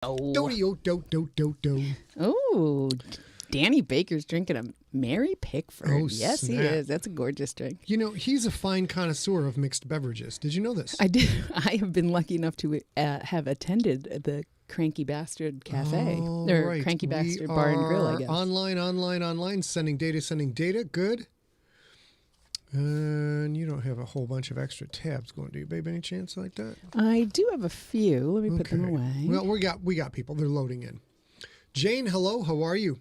Oh, Do-do-do-do-do-do. oh, Danny Baker's drinking a Mary Pickford. Oh, yes, he snap. is. That's a gorgeous drink. You know, he's a fine connoisseur of mixed beverages. Did you know this? I do. I have been lucky enough to have attended the Cranky Bastard Cafe or right. Cranky We Bastard Bar and Grill. I are guess. Online. Sending data. Good. And you don't have a whole bunch of extra tabs going, do you, babe? Any chance like that? I do have a few. Let me put them away. Well, we got people. They're loading in. Jane, hello. How are you?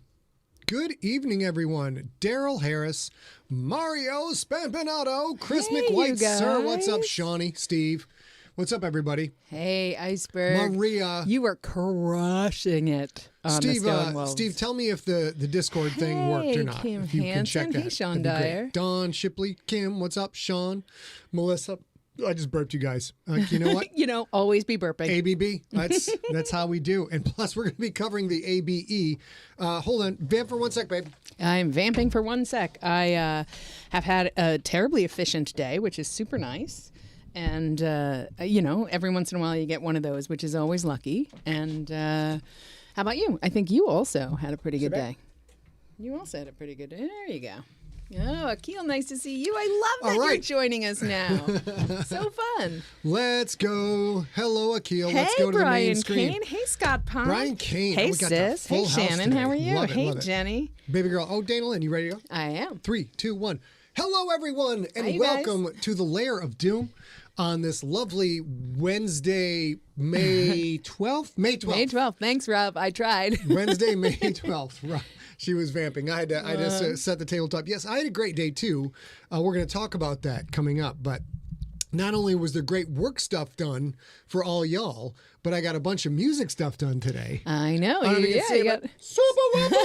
Good evening, everyone. Daryl Harris, Mario Spampinato, Chris Hey, McWhite, you sir. What's up, guys. Shawnee, Steve? What's up, everybody? Hey, Iceberg. Maria. You are crushing it on the Steve, Stone Wolves. Steve, tell me if the Discord thing worked or not. Kim if you can check Hansen. that. Hey, Sean That'd be great. Dyer. Don Shipley, Kim, what's up? Sean, Melissa. I just burped you guys. You know what? Always be burping. ABB. That's how we do. And plus, we're going to be covering the ABE. Hold on. Vamp for 1 sec, babe. I'm vamping for 1 sec. I have had a terribly efficient day, which is super nice. And, every once in a while you get one of those, which is always lucky. And how about you? I think you also had a pretty good day. You also had a pretty good day. There you go. Oh, Akil, nice to see you. I love that you're joining us now. So fun. Let's go. Hello, Akil. Hey, Let's go to the main Brian screen. Kane. Hey, Scott Pond. Brian Kane. Hey, Oh, we got the sis. full Hey, house Shannon. today. How are you? Love it, Hey, love it. Jenny. Baby girl. Oh, Dana Lynn, you ready to go? I am. 3, 2, 1. Hello, everyone, and Hi, you welcome to the Lair of Doom on this lovely Wednesday, May 12th? May 12th. May 12th. Thanks, Rob. I tried. Wednesday, May 12th. Right. She was vamping. I had to set the tabletop. Yes, I had a great day, too. We're going to talk about that coming up, but not only was there great work stuff done for all y'all, but I got a bunch of music stuff done today. I know. I don't know if you can see you it, but Super Weapon!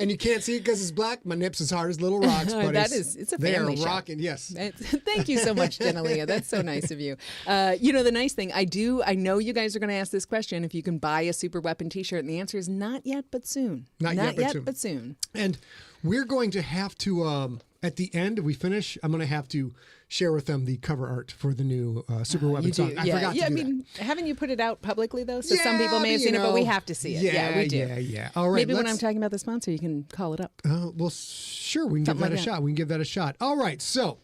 And you can't see it because it's black. My nips as hard as little rocks, but it's a they are family show. rocking. Yes. Thank you so much, Jennalia. That's so nice of you. The nice thing, I know you guys are going to ask this question, if you can buy a Super Weapon t-shirt, and the answer is not yet, but soon. Not yet, but soon. And we're going to have to, at the end, we finish, I'm going to have to share with them the cover art for the new Super Weapon song. I forgot to do that. Haven't you put it out publicly, though? So some people may have seen it, but we have to see it. Yeah, we do. Yeah. All right. Maybe when I'm talking about the sponsor, you can call it up. Well, sure. We can give that a shot. We can give that a shot. All right. So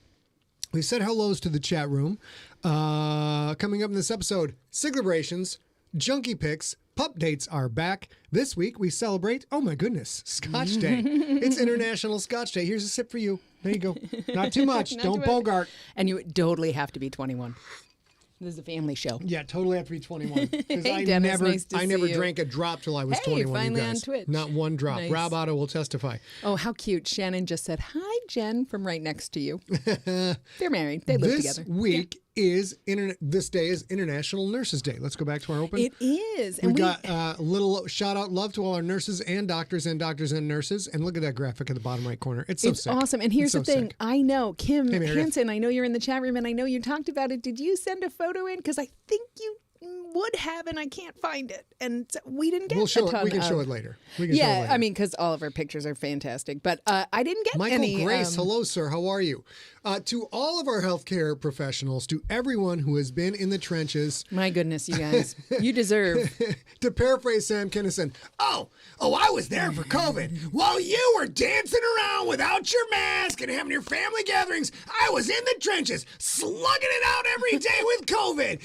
we said hellos to the chat room. Coming up in this episode, SIGLERations, Junkie Pics, Pupdates are back. This week we celebrate, oh my goodness, Scotch Day. It's International Scotch Day. Here's a sip for you. There you go. Not too much. Don't bogart. And you totally have to be 21. This is a family show. Yeah, totally have to be 21. Because Hey, Dennis, nice to I never see you. drank a drop till I was Hey, 21. finally you guys. on Twitch. Not one drop. Nice. Rob Otto will testify. Oh, how cute. Shannon just said, hi, Jen, from right next to you. They're married. They live This together. week is this day is International Nurses Day. Let's go back to our open. It is. We got a little shout out love to all our nurses and doctors and nurses. And look at that graphic in the bottom right corner. It's so sick. Awesome. And here's It's the so thing. sick. I know, Kim Hey, Meredith. Hansen, I know you're in the chat room and I know you talked about it. Did you send a photo in? Because I think you would have, and I can't find it. And so we didn't get We'll show a ton it. We can of, show it later. We can show it Yeah, later. I mean, because all of our pictures are fantastic. But I didn't get Michael any. Grace, hello, sir. How are you? To all of our healthcare professionals, to everyone who has been in the trenches, My goodness, you guys. You deserve. to paraphrase Sam Kinison, oh, I was there for COVID. While you were dancing around without your mask and having your family gatherings, I was in the trenches, slugging it out every day with COVID.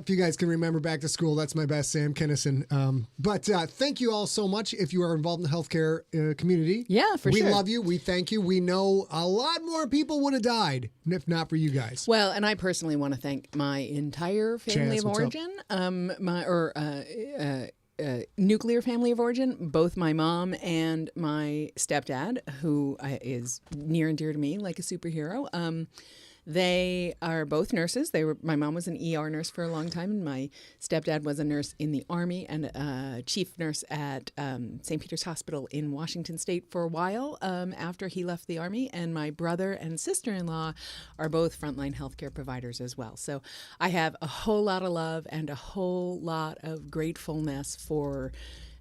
If you guys can remember back to school, that's my best Sam Kinison. But thank you all so much if you are involved in the healthcare community. Yeah, for we sure. We love you. We thank you. We know a lot more people would have died if not for you guys. Well, and I personally want to thank my entire family Chaz, of what's origin, nuclear family of origin, both my mom and my stepdad, who is near and dear to me, like a superhero. They are both nurses. My mom was an ER nurse for a long time, and my stepdad was a nurse in the Army and a chief nurse at St. Peter's Hospital in Washington State for a while after he left the Army. And my brother and sister-in-law are both frontline healthcare providers as well. So I have a whole lot of love and a whole lot of gratefulness for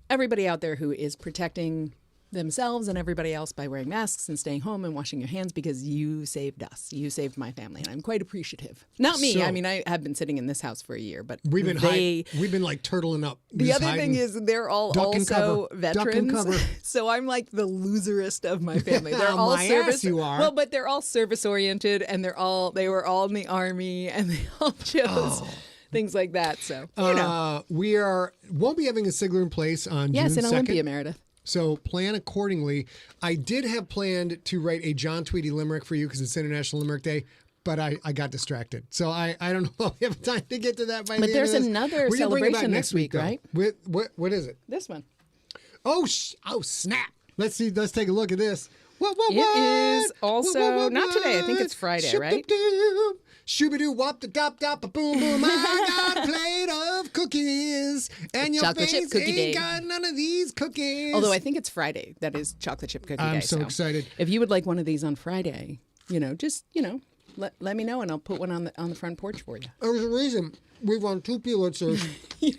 everybody out there who is protecting themselves and everybody else by wearing masks and staying home and washing your hands because you saved us. You saved my family, and I'm quite appreciative. Not me. So, I mean, I have been sitting in this house for a year, but we've been like turtling up. The other thing is they're all also veterans, so I'm like the loserest of my family. They're all service. You are. Well, but they're all service oriented, and they were all in the Army, and they all chose. Things like that. So we won't be having a Sigler in Place on June 2nd. Yes, in Olympia, Meredith. So plan accordingly. I did have planned to write a John Tweedy limerick for you because it's International Limerick Day, but I got distracted. So I don't know if we have time to get to that by the end But there's of this. another celebration next week, right? What is it? This one. Oh snap! Let's see. Let's take a look at this. What? It is also not today. I think it's Friday, right? Shooby-doo, wop the dop dop a boom boom. I got a plate of cookies, and your Chocolate chip face cookie ain't day. got none of these cookies. Although I think it's Friday. That is chocolate chip cookie day. I'm so excited. If you would like one of these on Friday, just let me know, and I'll put one on the front porch for you. There's a reason we've won 2 Pulitzers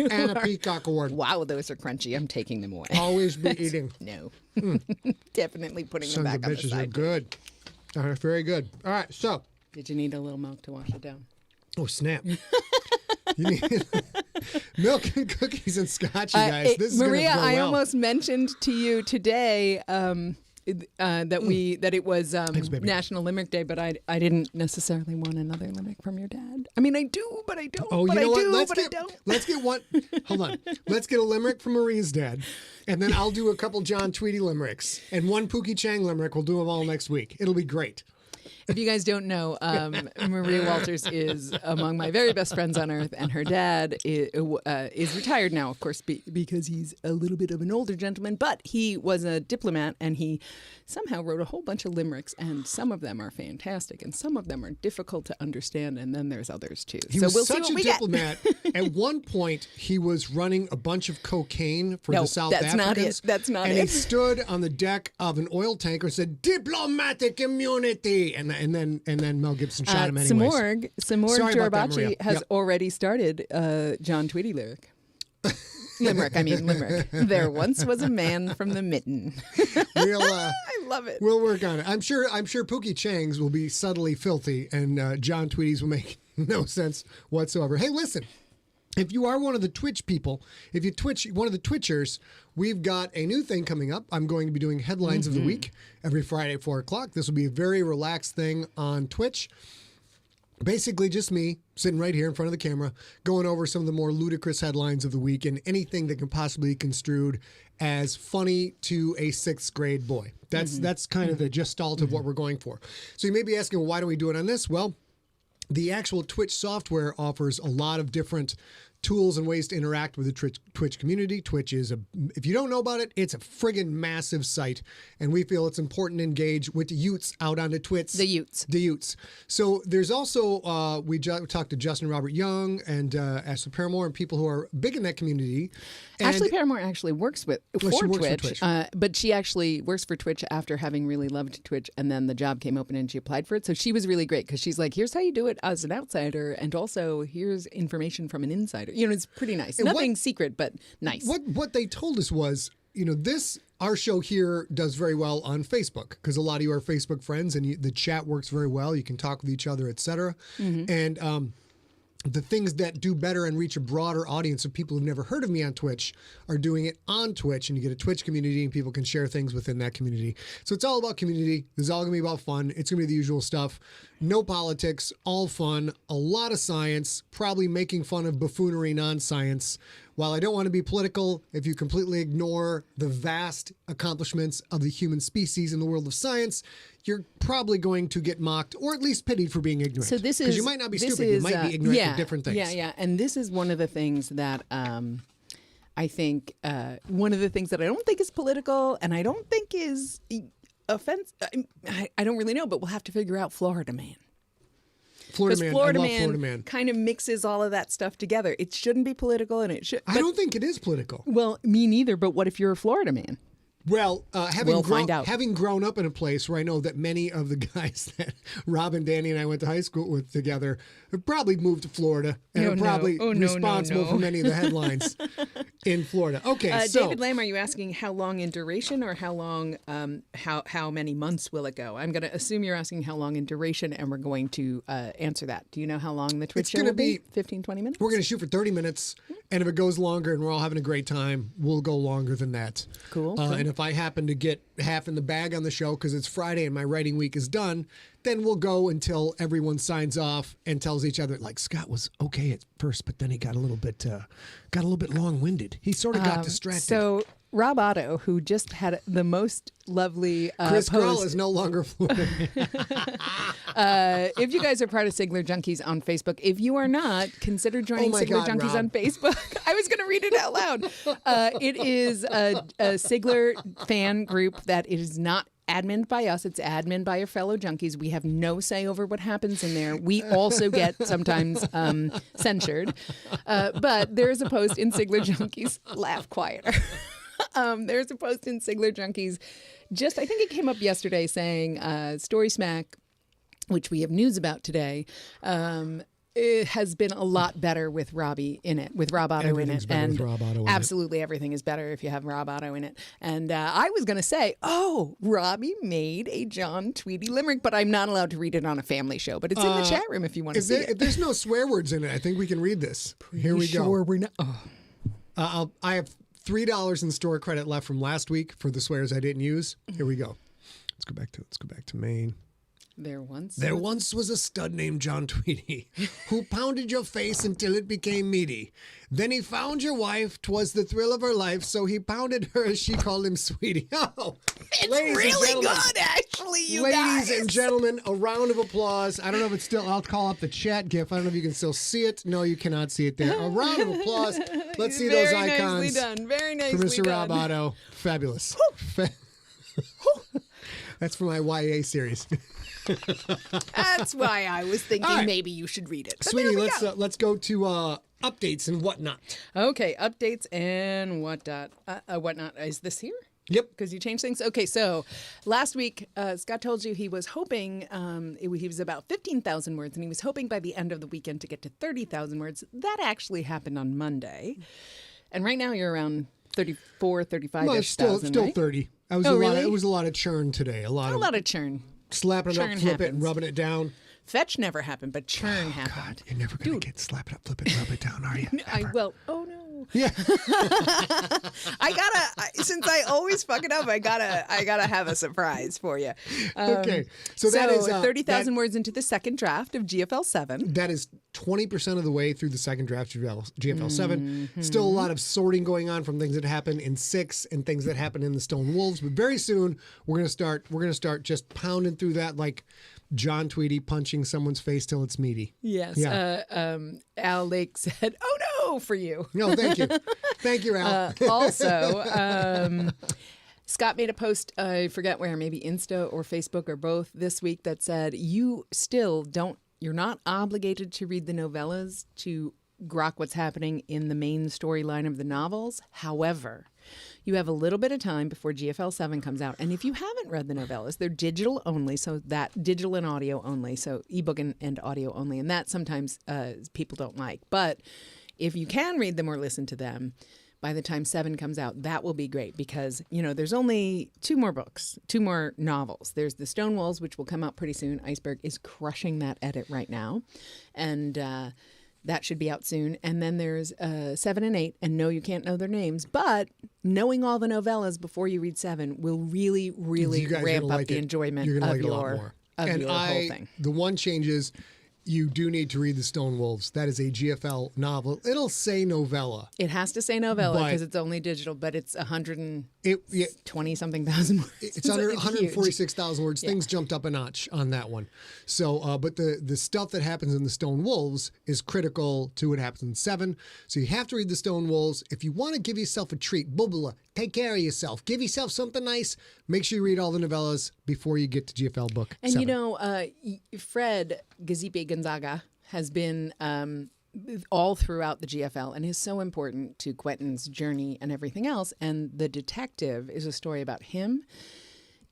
and a Peacock Award. Wow, those are crunchy. I'm taking them away. Always be eating. No, definitely putting them Sons back of on the bitches side. are good. Very good. All right, so. Did you need a little milk to wash it down? Oh, snap. You need milk and cookies and scotch, you guys. This is Maria, gonna go I well. almost mentioned to you today that it was National Limerick Day, but I didn't necessarily want another limerick from your dad. I mean, I do, but I don't. Oh, but you know I do, what? but I don't. Let's get one. Hold on. Let's get a limerick from Maria's dad, and then I'll do a couple John Tweedy limericks and one Pookie Chang limerick. We'll do them all next week. It'll be great. If you guys don't know, Maria Walters is among my very best friends on earth, and her dad is retired now, of course, because he's a little bit of an older gentleman, but he was a diplomat, and he somehow wrote a whole bunch of limericks, and some of them are fantastic, and some of them are difficult to understand, and then there's others too. He so was we'll such see what a we diplomat. At one point, he was running a bunch of cocaine for the South that's Africans. That's not and it. he stood on the deck of an oil tanker and said, "Diplomatic immunity," and then Mel Gibson shot him anyways. Samorg Sorry about that, Maria. Jurabachi has Yep. already started John Tweedy lyric. Limerick. There once was a man from the mitten. I love it. We'll work on it. I'm sure Pookie Chang's will be subtly filthy, and John Tweedy's will make no sense whatsoever. Hey, listen. If you are one of the Twitch people, if you Twitch, one of the Twitchers, we've got a new thing coming up. I'm going to be doing headlines of the week every Friday at 4 o'clock. This will be a very relaxed thing on Twitch. Basically just me sitting right here in front of the camera, going over some of the more ludicrous headlines of the week and anything that can possibly be construed as funny to a 6th grade boy. That's kind of the gestalt of what we're going for. So you may be asking, well, why do we do it on this? Well, the actual Twitch software offers a lot of different tools and ways to interact with the Twitch community. Twitch is if you don't know about it, it's a friggin' massive site, and we feel it's important to engage with the Utes out on the Twits. The Utes. So there's also we talked to Justin Robert Young and Ashley Paramore and people who are big in that community. And Ashley Paramore actually works for Twitch. Twitch. But she actually works for Twitch after having really loved Twitch, and then the job came open and she applied for it. So she was really great because she's like, here's how you do it as an outsider, and also here's information from an insider. It's pretty nice. And nothing secret, but nice. What they told us was, our show here does very well on Facebook because a lot of you are Facebook friends, and the chat works very well. You can talk with each other, etc. And the things that do better and reach a broader audience of people who've never heard of me on Twitch are doing it on Twitch, and you get a Twitch community and people can share things within that community. So it's all about community. This is all going to be about fun. It's going to be the usual stuff. No politics, all fun, a lot of science, probably making fun of buffoonery non-science. While I don't want to be political, if you completely ignore the vast accomplishments of the human species in the world of science, you're probably going to get mocked or at least pitied for being ignorant. So this is because you might not be stupid, you might be ignorant of different things. Yeah. And this is one of the things that I think one of the things that I don't think is political and I don't think is offense. I don't really know, but we'll have to figure out Florida Man. Florida Man, I love Florida Man. Kind of mixes all of that stuff together. It shouldn't be political, and it should. I don't think it is political. Well, me neither. But what if you're a Florida man? Well, find out. Having grown up in a place where I know that many of the guys that Rob and Danny and I went to high school with together have probably moved to Florida and are probably responsible for many of the headlines. In Florida. Okay, so David Lamb, are you asking how long in duration or how long, how many months will it go? I'm going to assume you're asking how long in duration, and we're going to answer that. Do you know how long the Twitch show will be? 15, 20 minutes? we're going to shoot for 30 minutes, and if it goes longer and we're all having a great time, we'll go longer than that. Cool. And if I happen to get half in the bag on the show because it's Friday and my writing week is done, then we'll go until everyone signs off and tells each other, like, Scott was okay at first, but then he got a little bit long-winded. He sort of got distracted. So Rob Otto, who just had the most lovely Chris post. Krull is no longer fluent. If you guys are part of Sigler Junkies on Facebook, if you are not, consider joining my Sigler God, Junkies Rob. on Facebook. I was going to read it out loud. It is a Sigler fan group that is not admin by us. It's admin by your fellow junkies. We have no say over what happens in there. We also get sometimes censured. But there's a post in Sigler Junkies. Laugh quieter. There's a post in Sigler Junkies. I think it came up yesterday saying Story Smack, which we have news about today, it has been a lot better with Robbie in it, with Rob Otto in it. Better with Rob Otto in it. Absolutely everything is better if you have Rob Otto in it. And I was going to say, Robbie made a John Tweedy limerick, but I'm not allowed to read it on a family show. But it's in the chat room if you want to see it. If there's no swear words in it, I think we can read this. Here we go. Sure, we're not. I have $3 in store credit left from last week for the swears I didn't use. Here we go. Let's go back to Maine. There once was a stud named John Tweedy who pounded your face until it became meaty. Then he found your wife. 'Twas the thrill of her life, so he pounded her as she called him sweetie. Oh, It's really good, actually, you guys. Ladies and gentlemen, a round of applause. I don't know if it's still, I'll call up the chat gif. I don't know if you can still see it. No, you cannot see it there. A round of applause. Let's see those icons. Very nicely done. Very nicely For Mr. done. Rob Otto. Fabulous. That's for my YA series. That's why I was thinking All right. maybe you should read it. But Sweetie, there we let's go to updates and whatnot. Okay, updates and whatnot. Is this here? Yep. Because you changed things. Okay, so last week, Scott told you he was hoping, he was about 15,000 words, and he was hoping by the end of the weekend to get to 30,000 words. That actually happened on Monday. And right now you're around 34, 35 Well, it's still right? 30. It was a lot of churn today. A lot of churn. slapping it up, churn flip it, happens. and rubbing it down. Fetch never happened, but churn happened. God, you're never going to get slap it up, flip it, and rub it down, are you? Oh no. Yeah. Since I always fuck it up, I gotta have a surprise for you. Okay. So that is 30,000 words into the second draft of GFL 7. That is 20% of the way through the second draft of GFL 7. Mm-hmm. Still a lot of sorting going on from things that happen in 6 and things that happen in the Stone Wolves. But very soon we're gonna start just pounding through that like John Tweedy punching someone's face till it's meaty. Yes. Yeah. Al Lake said, "Oh no," for you. No, thank you. Thank you, Al. Also, Scott made a post, I forget where, maybe Insta or Facebook or both this week, that said, you're not obligated to read the novellas to grok what's happening in the main storyline of the novels. However, you have a little bit of time before GFL 7 comes out. And if you haven't read the novellas, they're digital only, so that digital and audio only, so ebook and audio only. And that sometimes people don't like. But if you can read them or listen to them, by the time 7 comes out, that will be great because, there's only 2 more books, 2 more novels. There's The Stone Walls, which will come out pretty soon. Iceberg is crushing that edit right now. And that should be out soon. And then there's 7 and 8. And no, you can't know their names. But knowing all the novellas before you read 7 will really, really ramp up the enjoyment of your whole thing. The one change is you do need to read The Stone Wolves. That is a GFL novel. It'll say novella. It has to say novella because it's only digital, but it's 120-something thousand words. It's under huge. 146,000 words. Yeah. Things jumped up a notch on that one. So, but the stuff that happens in The Stone Wolves is critical to what happens in 7. So you have to read The Stone Wolves. If you want to give yourself a treat, take care of yourself. Give yourself something nice. Make sure you read all the novellas before you get to GFL book 7. And Fred Gazipe Gonzaga has been all throughout the GFL and is so important to Quentin's journey and everything else. And The Detective is a story about him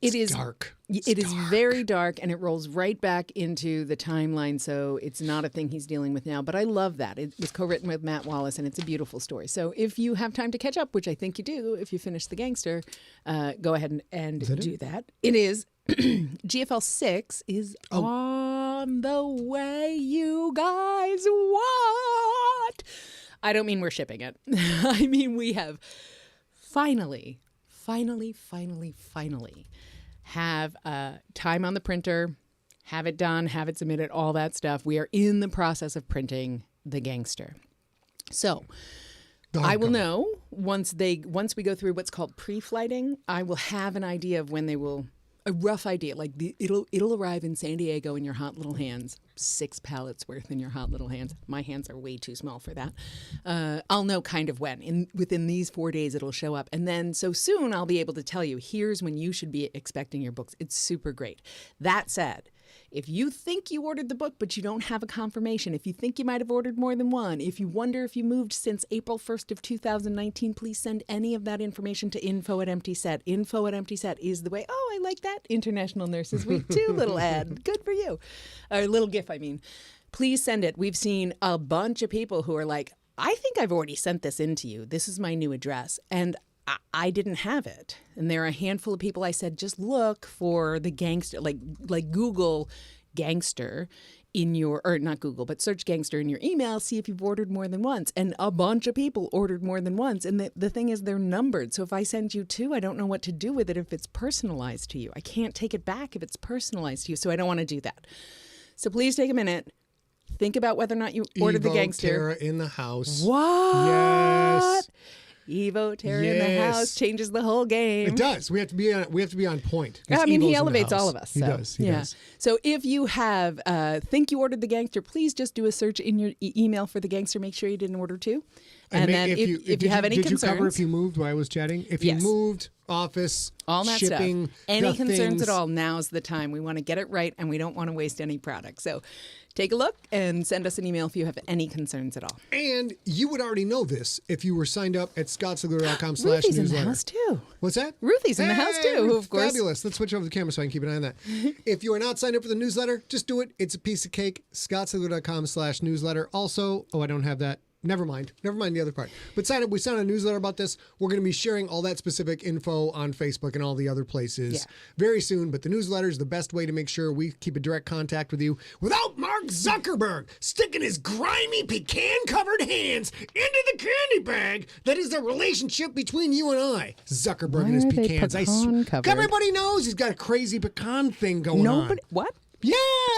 It is dark. It is very dark, and it rolls right back into the timeline, so it's not a thing he's dealing with now. But I love that. It was co-written with Matt Wallace, and it's a beautiful story. So if you have time to catch up, which I think you do if you finish The Gangster, go ahead and do that. It is. GFL 6 is on the way, you guys. What? I don't mean we're shipping it. I mean we have finally have time on the printer, have it done, have it submitted, all that stuff. We are in the process of printing The Gangster. So I will know once we go through what's called pre-flighting, I will have an idea of when they will, a rough idea. Like it'll arrive in San Diego in your hot little hands, 6 pallets worth in your hot little hands. My hands are way too small for that. I'll know kind of when. Within these 4 days, it'll show up. And then so soon I'll be able to tell you, here's when you should be expecting your books. It's super great. That said, if you think you ordered the book, but you don't have a confirmation, if you think you might have ordered more than one, if you wonder if you moved since April 1st of 2019, please send any of that information to info@emptyset. Info@emptyset is the way. Oh, I like that. International Nurses Week 2 little ad. Good for you. Or little GIF, I mean. Please send it. We've seen a bunch of people who are like, I think I've already sent this in to you. This is my new address. And I didn't have it. And there are a handful of people I said, just look for the gangster, like Google gangster in your, or not Google, but search gangster in your email, see if you've ordered more than once. And a bunch of people ordered more than once. And the thing is, they're numbered. So if I send you 2, I don't know what to do with it if it's personalized to you. I can't take it back if it's personalized to you. So I don't want to do that. So please take a minute. Think about whether or not you ordered the gangster. Tara in the house. What? Yes. Evo, Terry in the house changes the whole game. It does. We have to be on point. I mean, he elevates all of us. He does. He does. So if you have think you ordered the gangster, please just do a search in your email for the gangster. Make sure you didn't order 2. And then if you have any concerns, did you cover if you moved while I was chatting? If you moved, office, all that shipping, stuff. Any concerns at all, now's the time. We want to get it right, and we don't want to waste any product. So take a look and send us an email if you have any concerns at all. And you would already know this if you were signed up at scottsligler.com/newsletter. Ruthie's in the house too. What's that? Ruthie's in the house too, of course. Fabulous. Let's switch over the camera so I can keep an eye on that. If you are not signed up for the newsletter, just do it. It's a piece of cake. scottsligler.com/newsletter. Also, I don't have that. Never mind the other part. But sign up. We sent a newsletter about this. We're going to be sharing all that specific info on Facebook and all the other places very soon. But the newsletter is the best way to make sure we keep a direct contact with you without Mark Zuckerberg sticking his grimy pecan-covered hands into the candy bag that is the relationship between you and I. Zuckerberg and his pecans. Everybody knows he's got a crazy pecan thing going on. What? Yeah.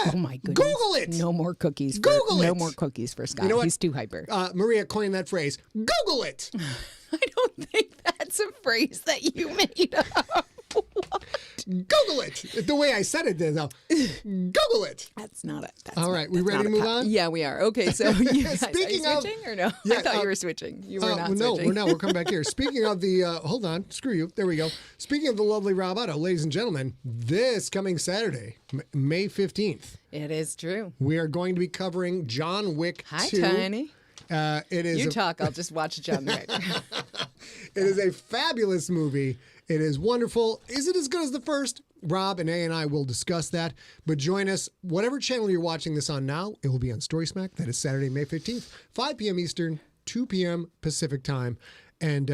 Oh my goodness. Google it. No more cookies. No more cookies for Scott. You know what? He's too hyper. Maria coined that phrase. Google it. I don't think that's a phrase that you made up. What? Google it. The way I said it then, though. Google it. That's not it. All right. We ready to move on? Yeah, we are. Okay, so you guys, Speaking are you of, switching or no? Yeah, I thought you were switching. You were not no, switching. we're not. We're coming back here. Speaking of the, hold on. Screw you. There we go. Speaking of the lovely Rob Otto, ladies and gentlemen, this coming Saturday, May 15th. It is true. We are going to be covering John Wick 2. Hi, Tiny. It is you talk. I'll just watch John Wick. It is a fabulous movie. It is wonderful. Is it as good as the first? Rob and A and I will discuss that. But join us, whatever channel you're watching this on now, it will be on Story Smack. That is Saturday, May 15th, 5 p.m. Eastern, 2 p.m. Pacific time. And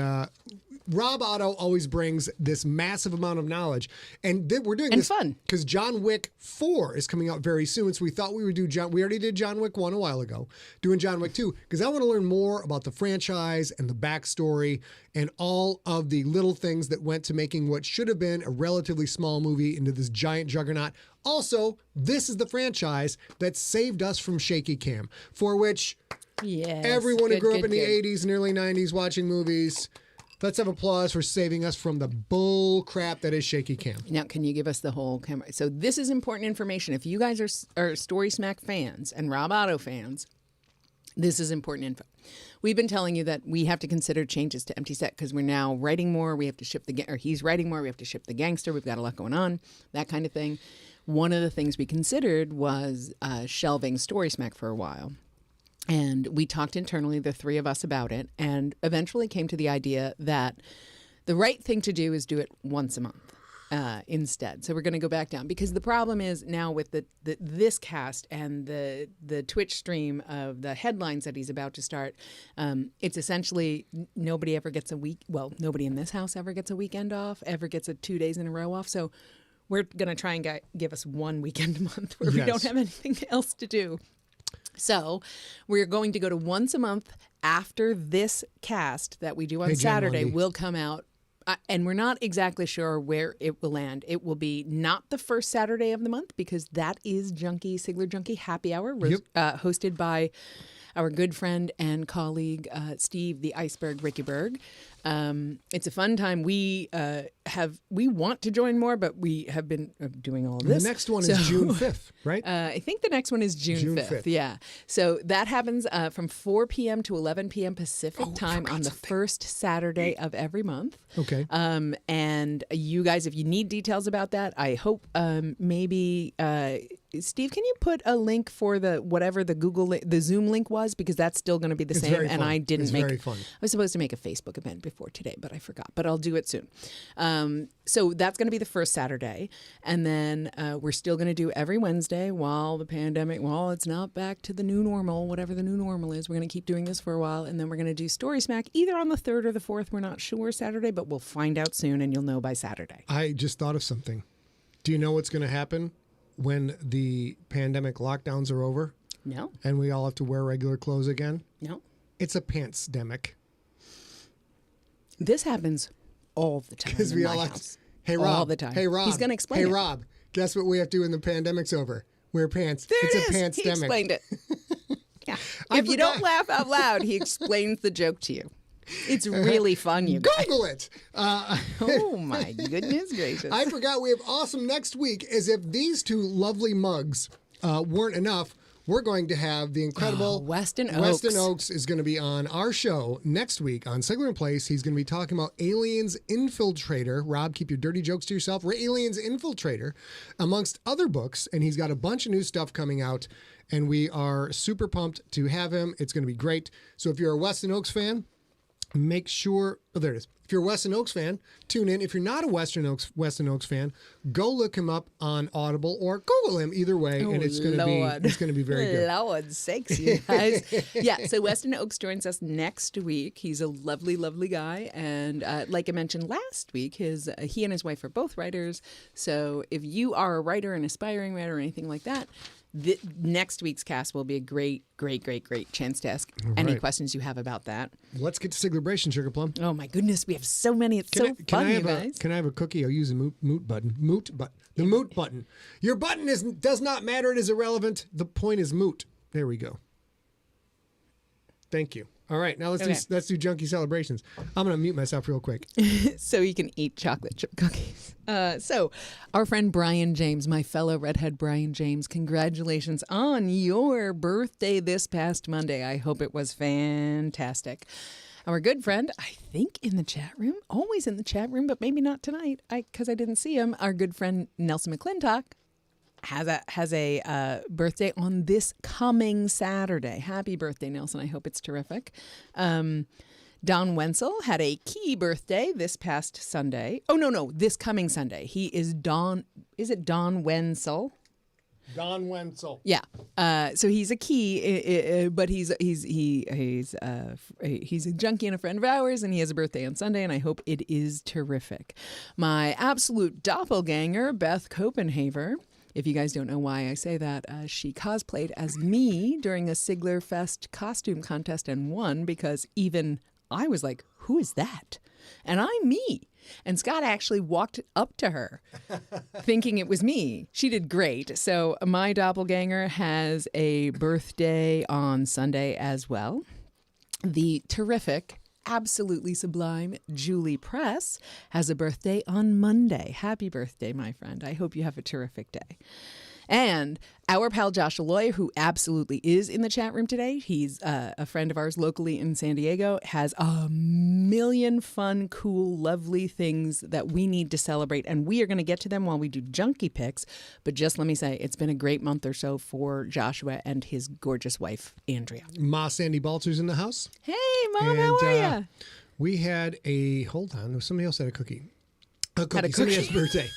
Rob Otto always brings this massive amount of knowledge. And we're doing this fun because John Wick 4 is coming out very soon. So we thought we would do we already did John Wick 1 a while ago, doing John Wick 2, because I want to learn more about the franchise and the backstory and all of the little things that went to making what should have been a relatively small movie into this giant juggernaut. Also, this is the franchise that saved us from shaky cam, for which everyone who grew up in the 80s and early 90s watching movies, let's have applause for saving us from the bull crap that is shaky cam. Now, can you give us the whole camera? So this is important information. If you guys are Story Smack fans and Rob Otto fans, this is important info. We've been telling you that we have to consider changes to Empty Set because we're now writing more. We have to ship or he's writing more. We have to ship the gangster. We've got a lot going on, that kind of thing. One of the things we considered was shelving Story Smack for a while. And we talked internally, the three of us, about it, and eventually came to the idea that the right thing to do is do it once a month. instead. So we're going to go back down because the problem is now with this cast and the Twitch stream of the headlines that he's about to start, it's essentially nobody ever gets a week. Well, nobody in this house ever gets a weekend off, ever gets a 2 days in a row off. So we're going to try and give us one weekend a month where we don't have anything else to do. So we're going to go to once a month after this cast that we do on Saturday will come out. And we're not exactly sure where it will land. It will be not the first Saturday of the month because that is Sigler Junkie Happy Hour, hosted by our good friend and colleague, Steve the Iceberg Ricky Berg. It's a fun time. We want to join more, but we have been doing all of this. The next one is June 5th, right? I think the next one is June 5th. Yeah. So that happens from 4 p.m. to 11 p.m. Pacific time on the first Saturday of every month. Okay. And you guys, if you need details about that, I hope maybe Steve, can you put a link for the Zoom link was, because that's still going to be the same. Very and fun. I didn't it's make. Very fun. I was supposed to make a Facebook event before today, but I forgot. But I'll do it soon. So that's going to be the first Saturday, and then we're still going to do every Wednesday while the pandemic. While it's not back to the new normal, whatever the new normal is, we're going to keep doing this for a while, and then we're going to do Story Smack either on the 3rd or the 4th. We're not sure Saturday, but we'll find out soon, and you'll know by Saturday. I just thought of something. Do you know what's going to happen when the pandemic lockdowns are over? No. And we all have to wear regular clothes again? No. It's a pants-demic. This happens all the time. Because we all have to, hey, Rob. All the time. Hey, Rob. He's going to explain it. Hey, Rob, guess what we have to do when the pandemic's over? Wear pants. There it's it is. a pants-demic. He explained it. Yeah. If you don't laugh out loud, he explains the joke to you. It's really fun, you guys. Google it. Oh, my goodness gracious. I forgot we have awesome next week. As if these two lovely mugs weren't enough, we're going to have the incredible Weston Oaks. Weston Oaks is going to be on our show next week on SIGLERinPLACE. He's going to be talking about Aliens Infiltrator. Rob, keep your dirty jokes to yourself. Aliens Infiltrator, amongst other books. And he's got a bunch of new stuff coming out. And we are super pumped to have him. It's going to be great. So if you're a Weston Oaks fan, make sure, oh, there it is. If you're a Weston Oaks fan, tune in. If you're not a Weston Oaks fan, go look him up on Audible or Google him. Either way, and it's going to be very good. Lord sakes, you guys. Yeah, so Weston Oaks joins us next week. He's a lovely, lovely guy, and like I mentioned last week, he and his wife are both writers. So if you are a writer, an aspiring writer, or anything like that, next week's cast will be a great chance to ask any questions you have about that. Let's get to Siglerbration, Sugar Plum. Oh my goodness, we have so many. It's so fun, you guys. Can I have a cookie? I'll use the moot button. The moot button. Your button does not matter. It is irrelevant. The point is moot. There we go. Thank you. All right, now let's do junkie celebrations. I'm going to mute myself real quick. So you can eat chocolate chip cookies. So our friend Brian James, my fellow redhead Brian James, congratulations on your birthday this past Monday. I hope it was fantastic. Our good friend, I think in the chat room, always in the chat room, but maybe not tonight because I didn't see him. Our good friend Nelson McClintock has a birthday on this coming Saturday. Happy birthday, Nelson. I hope it's terrific. Don Wenzel had a key birthday this past Sunday. Oh, no, this coming Sunday. He is Don. Is it Don Wenzel? Don Wenzel. Yeah. So he's a key, but he's a junkie and a friend of ours, and he has a birthday on Sunday, and I hope it is terrific. My absolute doppelganger, Beth Copenhaver. If you guys don't know why I say that, she cosplayed as me during a Sigler Fest costume contest and won because even I was like, who is that? And I'm me. And Scott actually walked up to her thinking it was me. She did great. So my doppelganger has a birthday on Sunday as well. The terrific, absolutely sublime Julie Press has a birthday on Monday. Happy birthday, my friend. I hope you have a terrific day. And our pal Josh Aloy, who absolutely is in the chat room today, he's a friend of ours locally in San Diego, has a million fun, cool, lovely things that we need to celebrate. And we are going to get to them while we do Junkie Pics. But just let me say, it's been a great month or so for Joshua and his gorgeous wife, Andrea. Ma Sandy Baltzer's in the house. Hey, Mom, how are you? We had somebody else had a cookie. Had a cookie? Somebody else's birthday.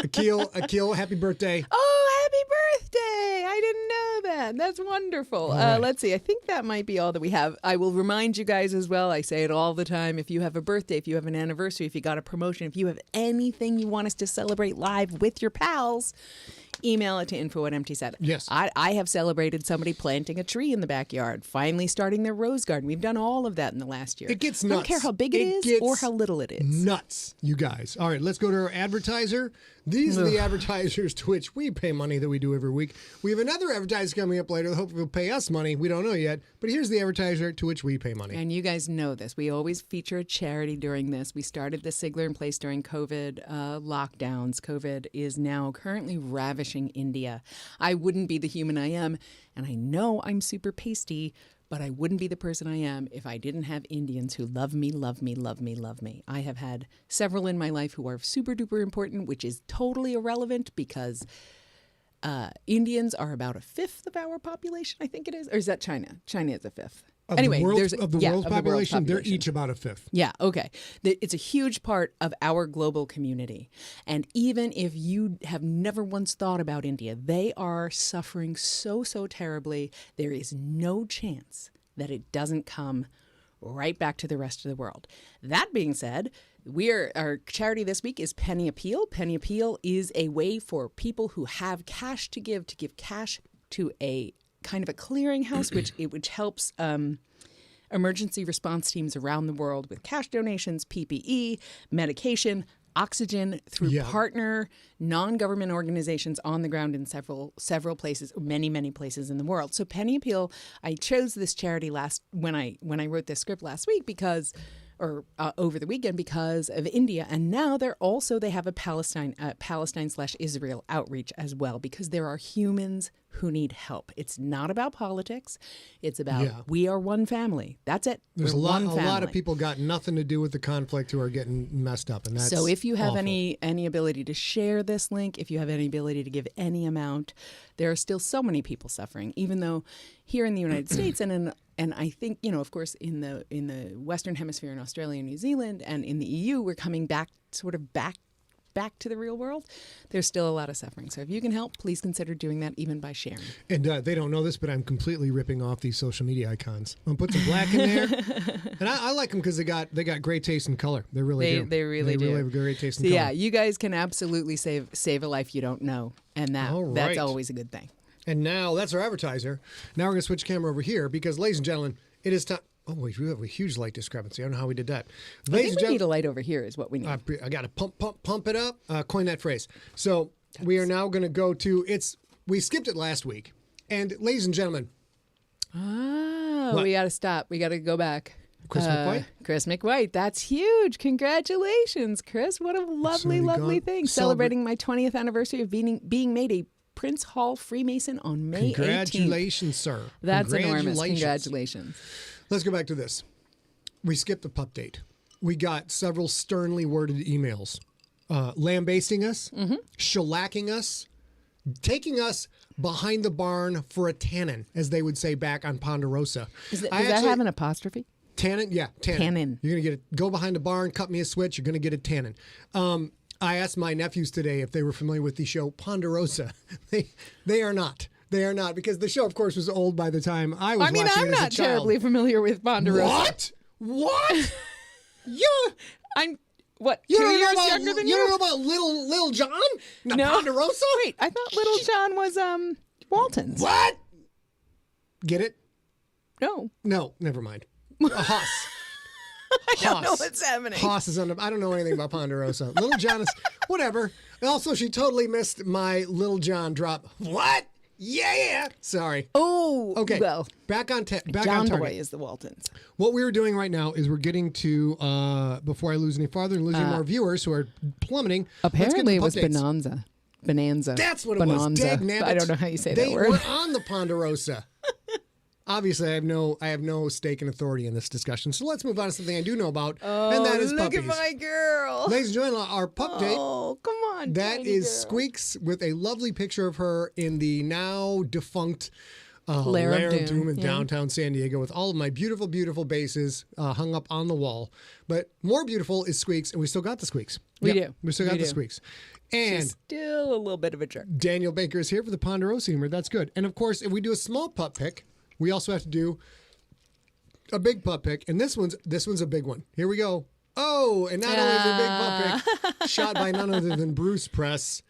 Akil, happy birthday. Oh, happy birthday. I didn't know that. That's wonderful. right. Let's see. I think that might be all that we have. I will remind you guys as well. I say it all the time. If you have a birthday, if you have an anniversary, if you got a promotion, if you have anything you want us to celebrate live with your pals, email it to info@emptyset. Yes. I have celebrated somebody planting a tree in the backyard, finally starting their rose garden. We've done all of that in the last year. It gets I nuts. don't care how big it is gets or how little it is. Nuts, you guys. All right, let's go to our advertiser. These are the advertisers to which we pay money that we do every week. We have another advertiser coming up later that hopefully will pay us money. We don't know yet, but here's the advertiser to which we pay money. And you guys know this. We always feature a charity during this. We started the SIGLERinPLACE during COVID lockdowns. COVID is now currently ravishing India. I wouldn't be the human I am, and I know I'm super pasty, but I wouldn't be the person I am if I didn't have Indians who love me, love me, love me, love me. I have had several in my life who are super duper important, which is totally irrelevant because Indians are about a fifth of our population, I think it is. Or is that China? China is a fifth. Of Anyway, the world's, there's of the world's population, they're each about a fifth. Yeah, okay. It's a huge part of our global community. And even if you have never once thought about India, they are suffering so terribly. There is no chance that it doesn't come right back to the rest of the world. That being said, our charity this week is Penny Appeal. Penny Appeal is a way for people who have cash to give cash to a kind of a clearinghouse, which helps emergency response teams around the world with cash donations, PPE, medication, oxygen through partner non-government organizations on the ground in several places, many places in the world. So Penny Appeal, I chose this charity when I wrote this script last week over the weekend because of India, and now they have a Palestine/Israel outreach as well because there are humans who need help. It's not about politics. It's about we are one family. That's it. There's a We're lot one family. a lot of people got nothing to do with the conflict who are getting messed up, and that's so if you have awful. any ability to share this link, if you have any ability to give any amount, there are still so many people suffering, even though here in the United States and I think, of course, in the Western Hemisphere, in Australia and New Zealand, and in the EU, we're coming back to the real world. There's still a lot of suffering. So if you can help, please consider doing that even by sharing. And they don't know this, but I'm completely ripping off these social media icons. I'm put some black in there, and I like them because they got great taste in color. They really do. They really do. Have great taste in So color. yeah, you guys can absolutely save a life you don't know, and that's always a good thing. And now that's our advertiser. Now we're going to switch camera over here because, ladies and gentlemen, it is time. Oh, wait, we have a huge light discrepancy. I don't know how we did that. I think we need a light over here is what we need. I got to pump it up. Coin that phrase. So we are now going to go to we skipped it last week. And ladies and gentlemen. Oh, we got to stop. We got to go back. Chris McWhite? Chris McWhite. That's huge. Congratulations, Chris. What a lovely thing. Celebrating my 20th anniversary of being made a Prince Hall Freemason on May 18th. Congratulations, sir. That's enormous. Congratulations. Let's go back to this. We skipped the pup date. We got several sternly worded emails lambasting us, shellacking us, taking us behind the barn for a tannin, as they would say back on Ponderosa. Does that have an apostrophe? Tannin? Yeah, tannin. Tannin. You're going to go behind the barn, cut me a switch, you're going to get a tannin. I asked my nephews today if they were familiar with the show Ponderosa. They are not. They are not, because the show, of course, was old by the time I was watching it as a child. I'm not terribly familiar with Ponderosa. What? Yeah. I'm, what, 2 years younger than you? You don't know about Little John? No. Ponderosa? Wait, I thought Little John was Walton's. What? Get it? No. No, never mind. A Haas. I don't know what's happening. Haas is I don't know anything about Ponderosa. Little John is whatever. Also, she totally missed my Little John drop. What? Yeah. Sorry. Oh. Okay. Well, back on John target. Boy is the Waltons. What we're doing right now is we're getting to before I lose any farther and losing more viewers who are plummeting. Apparently, it was Bonanza. That's what it was. Dagnabbit. I don't know how you say that word. They were on the Ponderosa. Obviously, I have no stake in authority in this discussion. So let's move on to something I do know about, and that is puppies. Look at my girl. Ladies and gentlemen, our pup date. Oh, come on. That is girl. Squeaks with a lovely picture of her in the now defunct Lair of Doom in downtown San Diego with all of my beautiful, beautiful bases hung up on the wall. But more beautiful is Squeaks, and we still got the Squeaks. We do. We still got the Squeaks. And she's still a little bit of a jerk. Daniel Baker is here for the Ponderosa humor. That's good. And of course, if we do a small pup pick, we also have to do a big pup pick. And this one's a big one. Here we go. Oh, and not only is it a big pup pick, shot by none other than Bruce Press.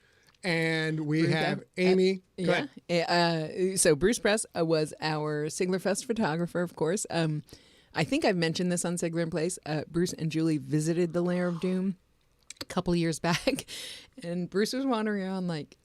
And we have Amy. Go ahead. So Bruce Press was our Sigler Fest photographer, of course. I think I've mentioned this on Sigler in Place. Bruce and Julie visited the Lair of Doom a couple years back, and Bruce was wandering around like,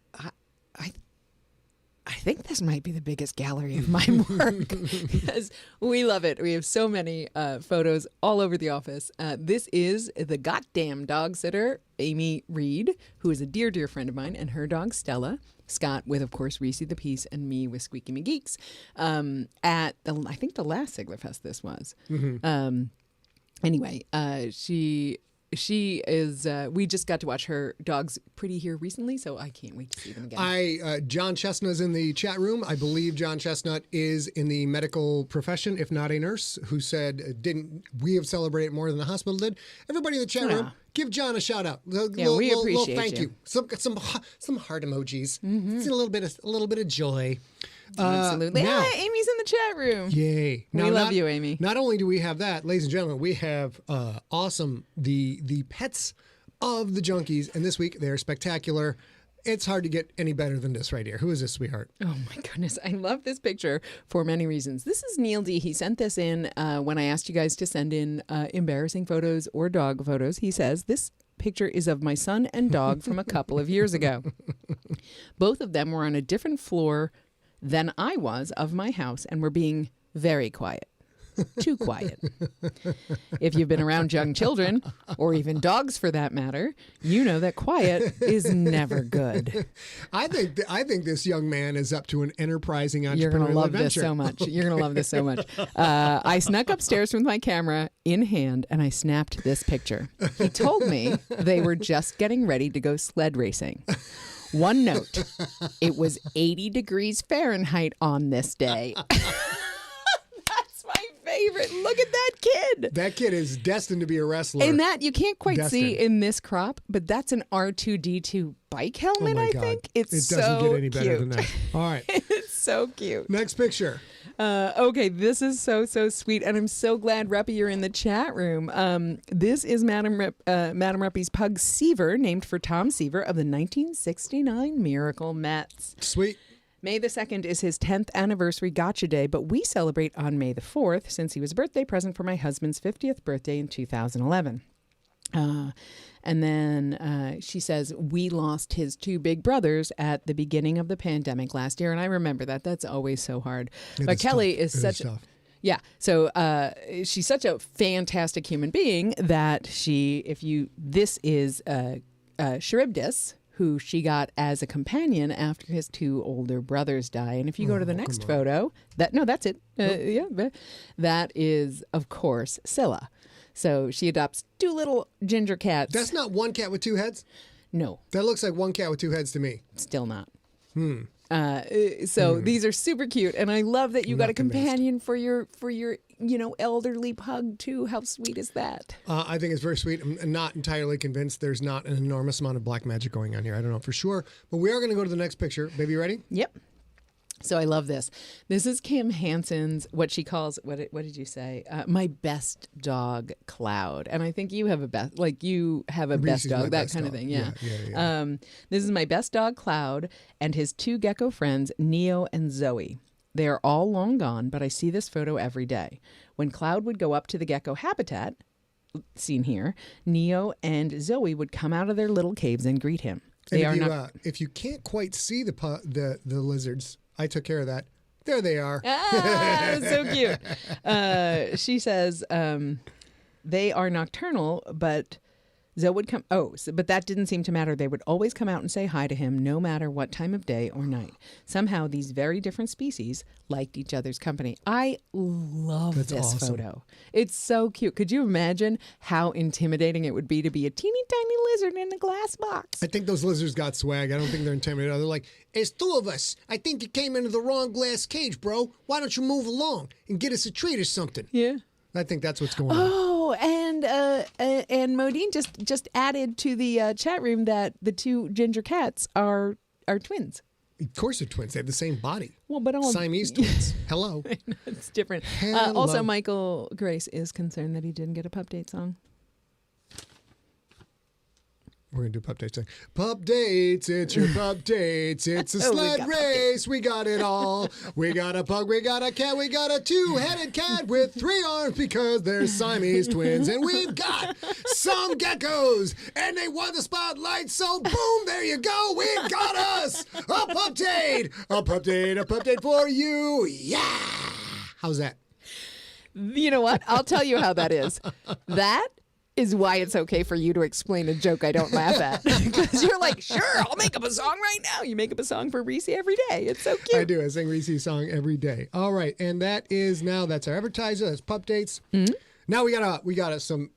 I think this might be the biggest gallery of my work because we love it. We have so many photos all over the office. This is the goddamn dog sitter, Amy Reed, who is a dear, dear friend of mine, and her dog, Stella. Scott with, of course, Reese the Peace, and me with Squeaky McGeeks at, I think, the last Sigler Fest this was. Mm-hmm. Anyway, she is, we just got to watch her dogs pretty here recently, so I can't wait to see them again. John Chestnut's in the chat room. I believe John Chestnut is in the medical profession, if not a nurse, who said, didn't we have celebrated more than the hospital did? Everybody in the chat room, give John a shout out. We appreciate thank you. Some heart emojis. Mm-hmm. It's a little bit of joy. Absolutely. Now, Amy's in the chat room. Yay. Now, we love you, Amy. Not only do we have that, ladies and gentlemen, we have the pets of the Junkies, and this week they're spectacular. It's hard to get any better than this right here. Who is this, sweetheart? Oh, my goodness. I love this picture for many reasons. This is Neil D. He sent this in when I asked you guys to send in embarrassing photos or dog photos. He says, this picture is of my son and dog from a couple of years ago. Both of them were on a different floor than I was of my house and were being very quiet. Too quiet. If you've been around young children, or even dogs for that matter, you know that quiet is never good. I think this young man is up to an enterprising entrepreneurial You're going to love adventure. this so much. You're going to love this so much. I snuck upstairs with my camera in hand, and I snapped this picture. He told me they were just getting ready to go sled racing. One note, it was 80 degrees Fahrenheit on this day. Favorite. Look at that kid. That kid is destined to be a wrestler. And that you can't quite see in this crop, but that's an R2-D2 bike helmet, I think. It doesn't get any better than that. All right. It's so cute. Next picture. Okay, this is so sweet, and I'm so glad, Ruppy, you're in the chat room. This is Madam Ruppy's pug Seaver, named for Tom Seaver of the 1969 Miracle Mets. Sweet. May the 2nd is his 10th anniversary gotcha day, but we celebrate on May the 4th since he was a birthday present for my husband's 50th birthday in 2011. And then she says, we lost his two big brothers at the beginning of the pandemic last year. And I remember that. That's always so hard. But Kelly is such a... Yeah. So she's such a fantastic human being that this is Charybdis, who she got as a companion after his two older brothers die. And if you go to the next photo, that's it. That is, of course, Scylla. So she adopts two little ginger cats. That's not one cat with two heads? No. That looks like one cat with two heads to me. Still not. These are super cute, and I love that you got a companion for your elderly pug too. How sweet is that? I think it's very sweet. I'm not entirely convinced there's not an enormous amount of black magic going on here. I don't know for sure, but we are going to go to the next picture. Baby, you ready? Yep. So I love this. This is Kim Hansen's, what she calls, what did you say? My best dog, Cloud. And I think you have a best dog, that kind of thing. Yeah. This is my best dog, Cloud, and his two gecko friends, Neo and Zoe. They are all long gone, but I see this photo every day. When Cloud would go up to the gecko habitat, seen here, Neo and Zoe would come out of their little caves and greet him. If you can't quite see the lizards, I took care of that. There they are. So cute. She says they are nocturnal, but Zoe would come. Oh, but that didn't seem to matter. They would always come out and say hi to him, no matter what time of day or night. Somehow, these very different species liked each other's company. I love this awesome. photo. It's so cute. Could you imagine how intimidating it would be to be a teeny tiny lizard in a glass box? I think those lizards got swag. I don't think they're intimidated. They're like, "It's two of us. I think you came into the wrong glass cage, bro. Why don't you move along and get us a treat or something?" Yeah. I think that's what's going on. Oh, and Modine just added to the chat room that the two ginger cats are twins. Of course they're twins. They have the same body. Well, but all Siamese twins. Hello. it's different. Hello. Also, Michael Grace is concerned that he didn't get a Pupdate song. We're going to do Pupdates. Pupdates, it's your Pupdates. It's a sled race. We got it all. We got a pug, we got a cat, we got a two-headed cat with 3 arms because they're Siamese twins. And we've got some geckos. And they won the spotlight, so boom, there you go. We got us a Pupdate. A Pupdate for you. Yeah. How's that? You know what? I'll tell you how that is. That is why it's okay for you to explain a joke I don't laugh at. Because you're like, sure, I'll make up a song right now. You make up a song for Reese every day. It's so cute. I do. I sing Reese's song every day. All right. And that's our advertiser. That's Pupdates. Mm-hmm. Now we got the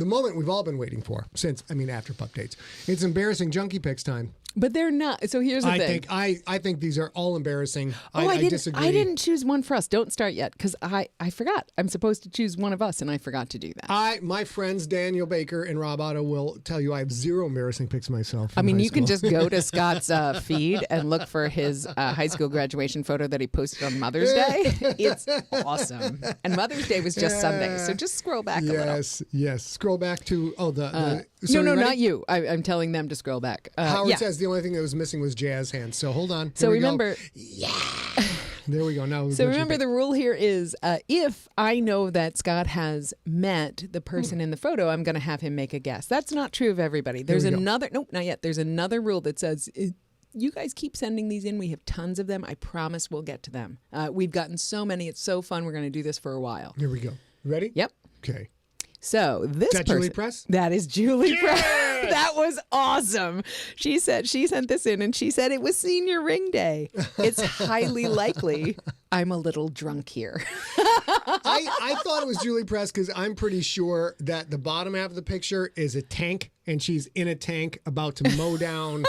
moment we've all been waiting for after Pupdates. It's embarrassing Junkie Pics time. But they're not. So here's the thing. I think these are all embarrassing. I disagree. I didn't choose one for us. Don't start yet because I forgot. I'm supposed to choose one of us and I forgot to do that. My friends Daniel Baker and Rob Otto will tell you I have 0 embarrassing pics myself. I mean, you can just go to Scott's feed and look for his high school graduation photo that he posted on Mother's Day. It's awesome. And Mother's Day was just Sunday. So just scroll back a little. Yes. Scroll back to, no, not you. I'm telling them to scroll back. Howard says the only thing that was missing was jazz hands. So hold on. So remember. Yeah. There we go. Now. So remember the rule here is if I know that Scott has met the person in the photo, I'm going to have him make a guess. That's not true of everybody. There's another. Nope, not yet. There's another rule that says you guys keep sending these in. We have tons of them. I promise we'll get to them. We've gotten so many. It's so fun. We're going to do this for a while. Here we go. Ready? Yep. Okay. So this person, Julie Press? That is Julie Press. That was awesome. She said she sent this in and she said it was senior ring day. It's highly likely I'm a little drunk here. I thought it was Julie Press because I'm pretty sure that the bottom half of the picture is a tank and she's in a tank about to mow down.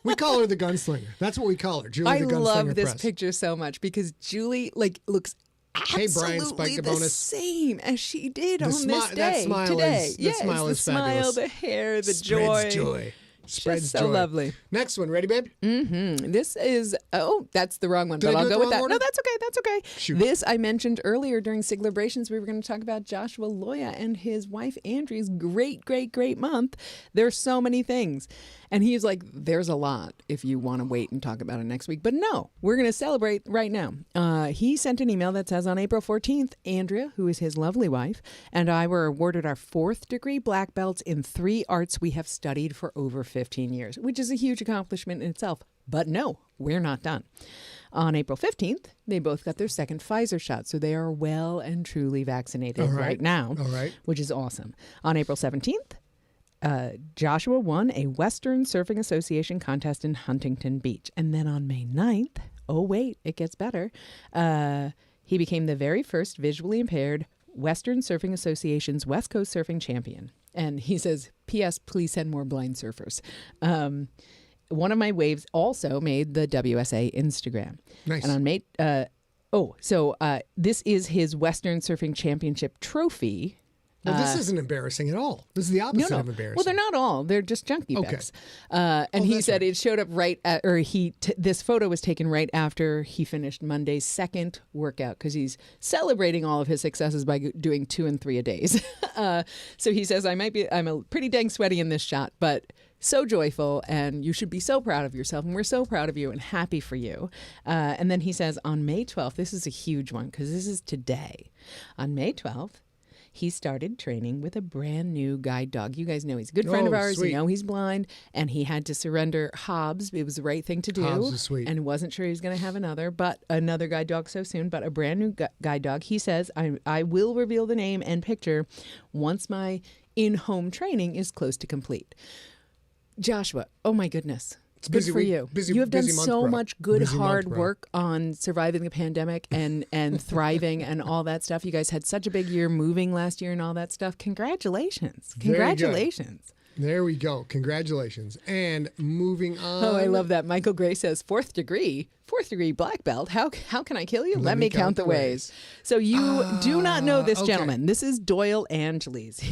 We call her the gunslinger. That's what we call her, Julie the Gunslinger Press. I love this picture so much because Julie looks Brian, spike the bonus. Same as she did on this day. That smile today. Is, yes, smile the is fabulous. Smile, the hair, the Spreads joy. Spreads so joy. lovely. Next one, ready, babe? Mm-hmm. This is that's the wrong one, but I'll go with that. Order? No, that's okay. That's okay. Shoot. This I mentioned earlier during SIGLERations. We were going to talk about Joshua Loya and his wife Andrea's great month. There's so many things. And he's like, there's a lot if you want to wait and talk about it next week. But no, we're going to celebrate right now. He sent an email that says on April 14th, Andrea, who is his lovely wife, and I were awarded our 4th degree black belts in 3 arts we have studied for over 15 years, which is a huge accomplishment in itself. But no, we're not done. On April 15th, they both got their 2nd Pfizer shot, so they are well and truly vaccinated right now, which is awesome. On April 17th, Joshua won a Western Surfing Association contest in Huntington Beach. And then on May 9th, oh wait, it gets better, he became the very first visually impaired Western Surfing Association's West Coast Surfing Champion. And he says, P.S. please send more blind surfers. One of my waves also made the WSA Instagram. Nice. And on May, this is his Western Surfing Championship trophy. Well, this isn't embarrassing at all. This is the opposite of embarrassing. Well, they're not all. They're just junkie pics. And he said it showed up this photo was taken right after he finished Monday's 2nd workout because he's celebrating all of his successes by doing 2 and 3 a days. So he says, I'm a pretty dang sweaty in this shot, but so joyful, and you should be so proud of yourself, and we're so proud of you and happy for you. And then he says on May 12th, this is a huge one because this is today. On May 12th, he started training with a brand new guide dog. You guys know he's a good friend of ours. Sweet. You know he's blind, and he had to surrender Hobbs. It was the right thing to do. Hobbs is sweet. And wasn't sure he was going to have another guide dog so soon, but a brand new guide dog. He says, I will reveal the name and picture once my in-home training is close to complete. Joshua, oh my goodness. It's good busy for week, you. busy- You have done busy month, so bro. much good, Busy month, hard bro. work on surviving the pandemic and thriving and all that stuff. You guys had such a big year moving last year and all that stuff. Congratulations. Very good. Congratulations. There we go. Congratulations. And moving on. Oh, I love that. Michael Gray says, fourth degree black belt. How can I kill you? Let me count the ways. So you do not know this okay. gentleman. This is Doyle Angeles.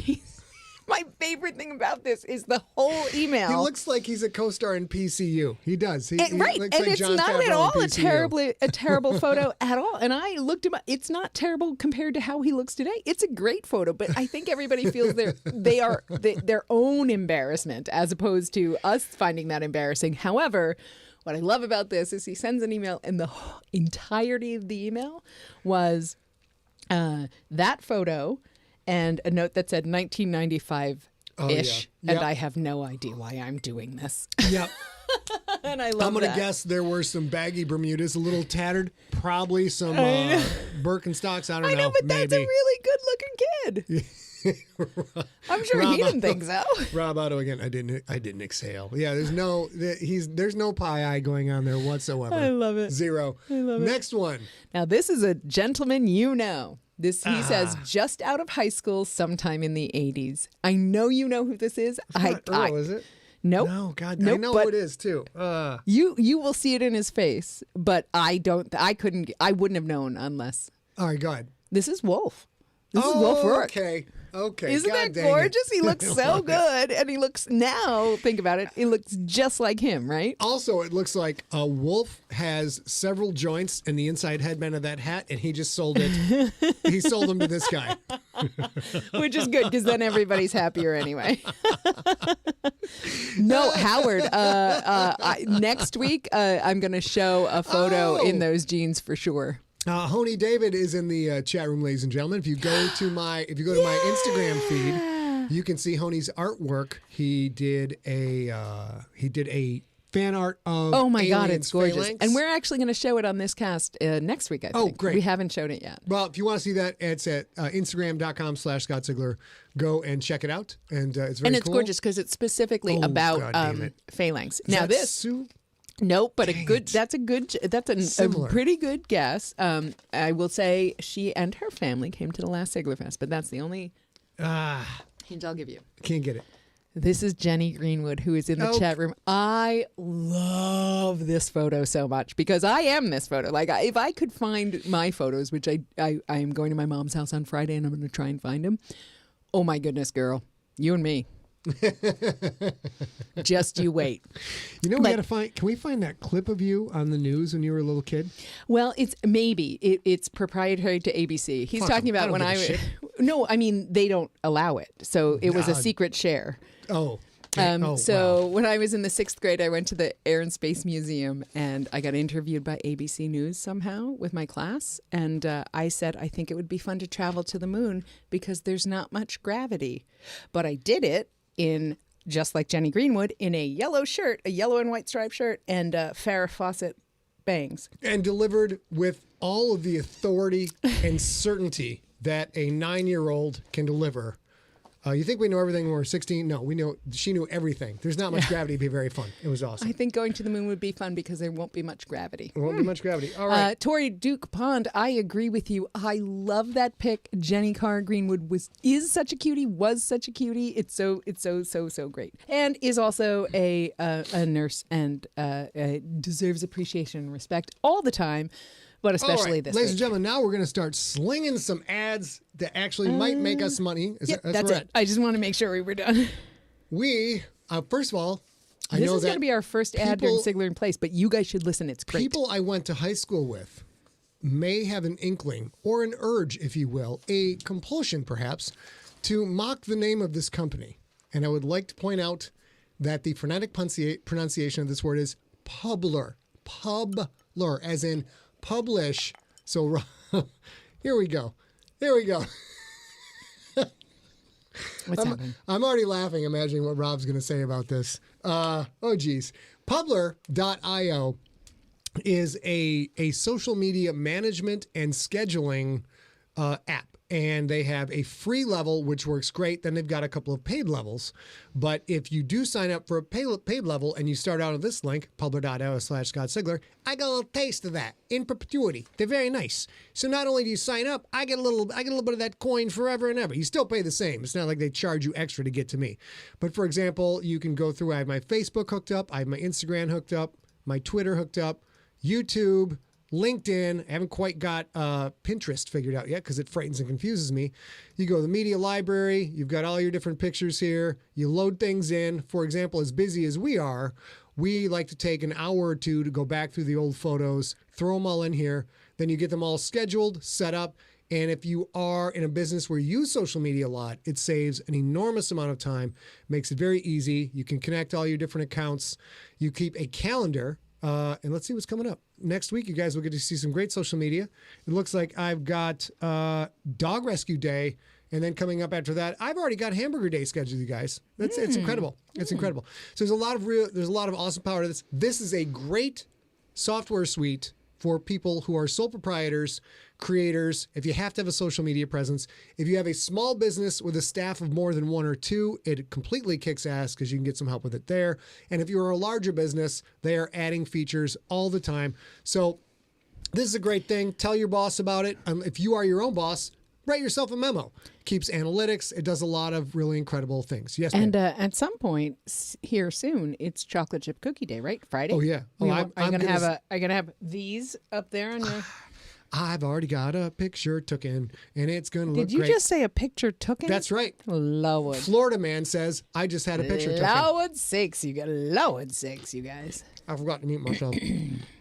My favorite thing about this is the whole email. He looks like he's a co-star in PCU. He does. He right, looks and like it's John not Favreau at in all PCU. a terrible photo at all. And I looked him up. It's not terrible compared to how he looks today. It's a great photo, but I think everybody feels their own embarrassment as opposed to us finding that embarrassing. However, what I love about this is he sends an email, and the entirety of the email was that photo and a note that said 1995. Ish, yeah. and Yep. I have no idea why I'm doing this. Yep. And I love I'm going that. to guess there were some baggy Bermudas, a little tattered, probably some Birkenstocks. I don't I know, but maybe. that's a really good-looking kid. I'm sure he didn't think so. Rob Otto again. I didn't exhale. Yeah, there's no pie eye going on there whatsoever. I love it. Zero. I love it. Next one. Now, this is a gentleman you know. He says, just out of high school sometime in the 80s. I know you know who this is. Earl, is it? Nope. No, God, nope, I know but who it is too. You will see it in his face, but I wouldn't have known unless. All right, go ahead. This is Wolf. This is Wolf Rourke. Okay. Isn't God that dang gorgeous? it. He looks I so love it. good. And he looks now, think about it, he looks just like him, right? Also, it looks like a wolf has several joints in the inside headband of that hat, and he just sold it. He sold them to this guy. Which is good because then everybody's happier anyway. No, Howard, next week I'm going to show a photo in those jeans for sure. Honey David is in the chat room, ladies and gentlemen. If you go to my Instagram feed, you can see Honey's artwork. He did a fan art of Oh my God, aliens it's gorgeous. phalanx. And we're actually going to show it on this cast next week, I think. Oh, great. We haven't shown it yet. Well, if you want to see that, it's at Instagram.com/Scott Sigler. Go and check it out. And it's very And it's cool. gorgeous because it's specifically Oh, about God damn it. phalanx. Is Now that this. Sue? Nope, but Dang that's a Similar. pretty good guess. I will say she and her family came to the last Sigler Fest, but that's the only hint I'll give you. Can't get it. This is Jenny Greenwood, who is in the chat room. I love this photo so much because I am this photo. Like, if I could find my photos, which I am going to my mom's house on Friday and I'm going to try and find them. Oh my goodness, girl. You and me. Just you wait. You know, we got to find. Can we find that clip of you on the news when you were a little kid? Well, it's proprietary to ABC. He's Fuck talking 'em. about I when don't I give a shit. no, I mean they don't allow it, so it was a secret share. Oh. So Wow. when I was in the 6th grade, I went to the Air and Space Museum and I got interviewed by ABC News somehow with my class. And I said, I think it would be fun to travel to the moon because there's not much gravity. But I did it in, just like Jenny Greenwood, in a yellow shirt, a yellow and white striped shirt, and Farrah Fawcett bangs. And delivered with all of the authority and certainty that a 9-year-old can deliver. You think we know everything when we're 16? No, we know she knew everything. There's not much gravity. It'd be very fun. It was awesome. I think going to the moon would be fun because there won't be much gravity. There won't be much gravity. All right. Tori Duke Pond, I agree with you. I love that pic. Jenny Carr Greenwood is such a cutie, was such a cutie. It's so great. And is also a nurse and deserves appreciation and respect all the time, but especially All right, this ladies week. and gentlemen, now we're going to start slinging some ads that actually might make us money. That's it. I just want to make sure we were done. We, first of all, I This know is that going to be our first ad during SIGLERinPLACE, but you guys should listen. It's great. people I went to high school with may have an inkling or an urge, if you will, a compulsion perhaps, to mock the name of this company. And I would like to point out that the phonetic pronunciation of this word is Publer. Publer, as in publish. So here we go. What's happening? I'm already laughing, imagining what Rob's going to say about this. Oh, geez. Publer.io is a social media management and scheduling app. And they have a free level, which works great. Then they've got a couple of paid levels. But if you do sign up for a paid level and you start out on this link, publer.io/ScottSigler, I got a little taste of that in perpetuity. They're very nice. So not only do you sign up, I get a little bit of that coin forever and ever. You still pay the same. It's not like they charge you extra to get to me. But for example, you can go through, I have my Facebook hooked up, I have my Instagram hooked up, my Twitter hooked up, YouTube, LinkedIn. I haven't quite got Pinterest figured out yet because it frightens and confuses me. You go to the media library. You've got all your different pictures here. You load things in. For example, as busy as we are, we like to take an hour or two to go back through the old photos, throw them all in here. Then you get them all scheduled, set up. And if you are in a business where you use social media a lot, it saves an enormous amount of time, makes it very easy. You can connect all your different accounts. You keep a calendar. And let's see what's coming up. Next week, you guys will get to see some great social media. It looks like I've got Dog Rescue Day, and then coming up after that, I've already got Hamburger Day scheduled, you guys. It's incredible. It's incredible. So there's a lot of awesome power to this. This is a great software suite for people who are sole proprietors, creators, if you have to have a social media presence. If you have a small business with a staff of more than one or two, it completely kicks ass because you can get some help with it there. And if you're a larger business, they are adding features all the time. So this is a great thing. Tell your boss about it. If you are your own boss, write yourself a memo. Keeps analytics. It does a lot of really incredible things. Yes, and at some point here soon, it's chocolate chip cookie day, right? Friday. Oh yeah. Are you gonna have these up there on your? I've already got a picture taken, and it's going to look great. Did you just say a picture taken? That's right. Lord. Florida man says, I just had a picture taken. Lord sakes, you guys. I forgot to mute myself.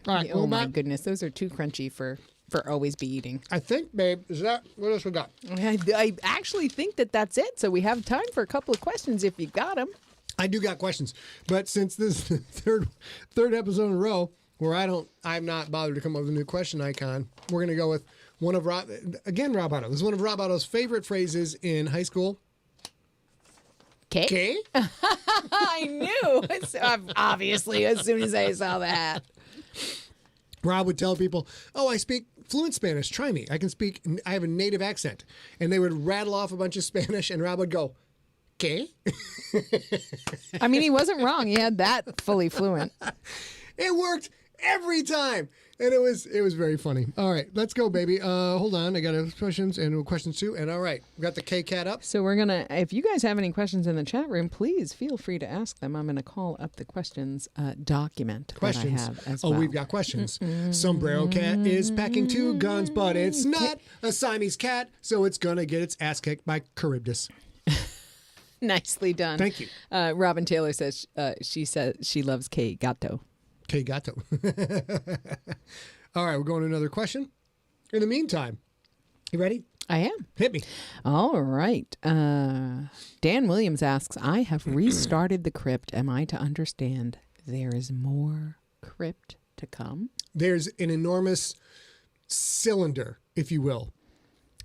All right, oh my goodness, those are too crunchy for always be eating. I think, babe, is that what else we got? I actually think that's it. So we have time for a couple of questions if you got them. I do got questions, but since this is the third episode in a row where I'm not bothered to come up with a new question icon, we're going to go with one of Rob Otto. This is one of Rob Otto's favorite phrases in high school. Okay. I knew. Obviously, as soon as I saw that. Rob would tell people, I speak fluent Spanish. Try me. I have a native accent. And they would rattle off a bunch of Spanish, and Rob would go, ¿Qué? I mean, he wasn't wrong. He had that fully fluent. It worked every time. And it was very funny. All right, let's go, baby. Hold on. I got questions and questions too. And all right, we got the K-Cat up. So we're going to, if you guys have any questions in the chat room, please feel free to ask them. I'm going to call up the questions document questions. That I have as well. We've got questions. Sombrero Cat is packing 2 guns, but it's not a Siamese cat, so it's going to get its ass kicked by Charybdis. Nicely done. Thank you. Robin Taylor says she loves K Gato. K Gato. All right, we're going to another question. In the meantime, you ready? I am. Hit me. All right. Dan Williams asks, I have restarted the crypt. Am I to understand there is more crypt to come? There's an enormous cylinder, if you will.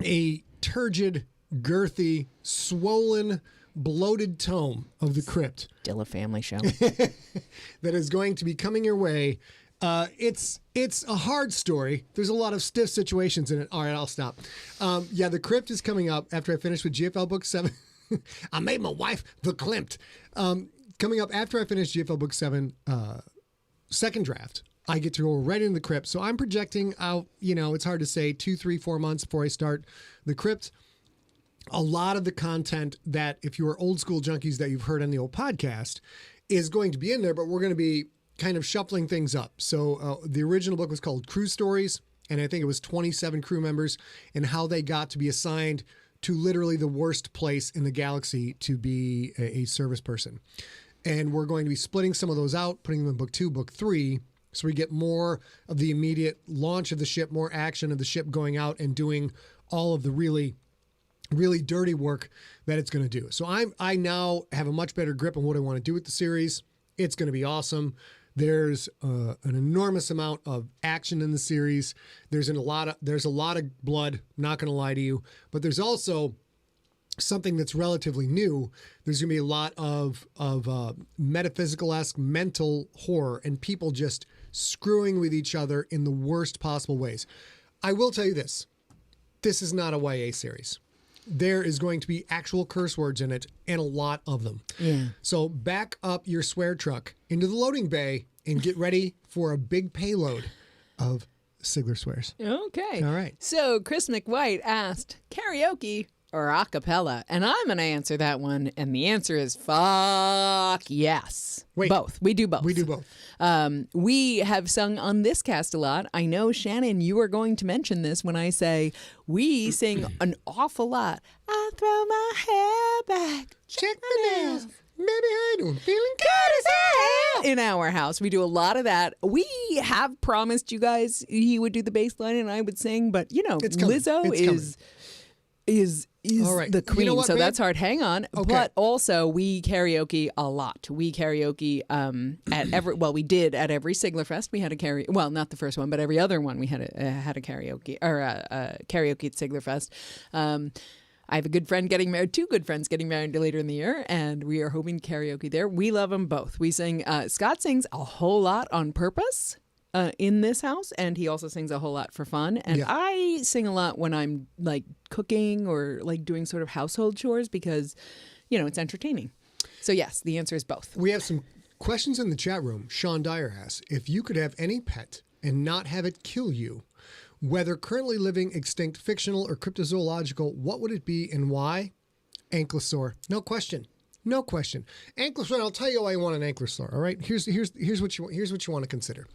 A turgid, girthy, swollen, bloated tome of the crypt. Still a family show. That is going to be coming your way. It's a hard story. There's a lot of stiff situations in it. All right, I'll stop. The crypt is coming up after I finish with GFL Book 7. I made my wife the Klimt. Coming up after I finish GFL Book 7, second draft. I get to go right into the crypt. So I'm projecting out, it's hard to say, 2, 3, 4 months before I start the crypt. A lot of the content that, if you are old school junkies that you've heard on the old podcast, is going to be in there, but we're going to be kind of shuffling things up. So the original book was called Crew Stories, and I think it was 27 crew members and how they got to be assigned to literally the worst place in the galaxy to be a service person. And we're going to be splitting some of those out, putting them in book 2, book 3, so we get more of the immediate launch of the ship, more action of the ship going out and doing all of the really dirty work that it's going to do. So I now have a much better grip on what I want to do with the series. It's going to be awesome. There's an enormous amount of action in the series. There's a lot of blood, not going to lie to you, but there's also something that's relatively new. There's going to be a lot of metaphysical-esque mental horror and people just screwing with each other in the worst possible ways. I will tell you this. this is not a YA series. There is going to be actual curse words in it, and a lot of them. Yeah. So back up your swear truck into the loading bay and get ready for a big payload of Sigler swears. Okay. All right. So Chris McWhite asked, karaoke or a cappella? And I'm going to answer that one. And the answer is fuck yes. Wait. Both. We do both. We do both. We have sung on this cast a lot. I know, Shannon, you are going to mention this when I say we sing an awful lot. I throw my hair back. Check the nails. Maybe I don't feeling Good as hell. In our house, we do a lot of that. We have promised you guys he would do the bass line and I would sing, but you know, It's coming. Lizzo It's is All right. the queen, You know what, so babe? that's hard. Hang on, Okay. but also we karaoke a lot. We karaoke at every we did at every Sigler Fest. We had a karaoke. Well, not the first one, but every other one we had a karaoke or a karaoke at Sigler Fest. I have a good friend getting married, two good friends getting married later in the year, and we are hoping karaoke there. We love them both. We sing, Scott sings a whole lot on purpose in this house, and he also sings a whole lot for fun. And Yeah. I sing a lot when I'm like cooking or like doing sort of household chores because, you know, it's entertaining. So yes, the answer is both. We have some questions in the chat room. Sean Dyer asks, if you could have any pet and not have it kill you, whether currently living, extinct, fictional, or cryptozoological, what would it be and why? Ankylosaur. No question. No question. Ankylosaur, I'll tell you why you want an ankylosaur, all right? Here's what you want to consider.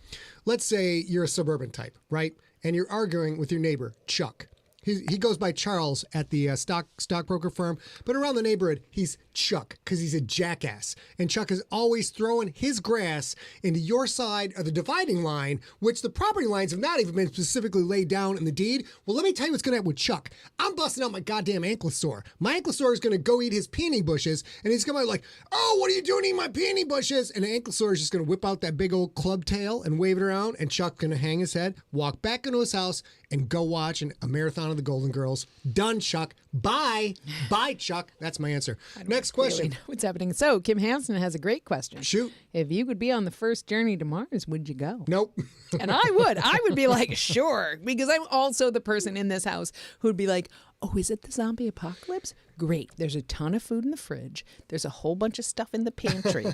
Let's say you're a suburban type, right? And you're arguing with your neighbor, Chuck. He goes by Charles at the stockbroker firm, but around the neighborhood, he's Chuck because he's a jackass. And Chuck is always throwing his grass into your side of the dividing line, which the property lines have not even been specifically laid down in the deed. Well, let me tell you what's going to happen with Chuck. I'm busting out my goddamn ankylosaur. My ankylosaur is going to go eat his peony bushes, and he's going to be like, oh, what are you doing eating my peony bushes? And the ankylosaur is just going to whip out that big old club tail and wave it around, and Chuck's going to hang his head, walk back into his house, and go watch a marathon of the Golden Girls. Done, Chuck. Bye. Bye, Chuck. That's my answer. Next question. Really know what's happening. So Kim Hansen has a great question. Shoot. If you could be on the first journey to Mars, would you go? Nope. And I would. I would be like, sure. Because I'm also the person in this house who would be like, oh, is it the zombie apocalypse? Great. There's a ton of food in the fridge. There's a whole bunch of stuff in the pantry.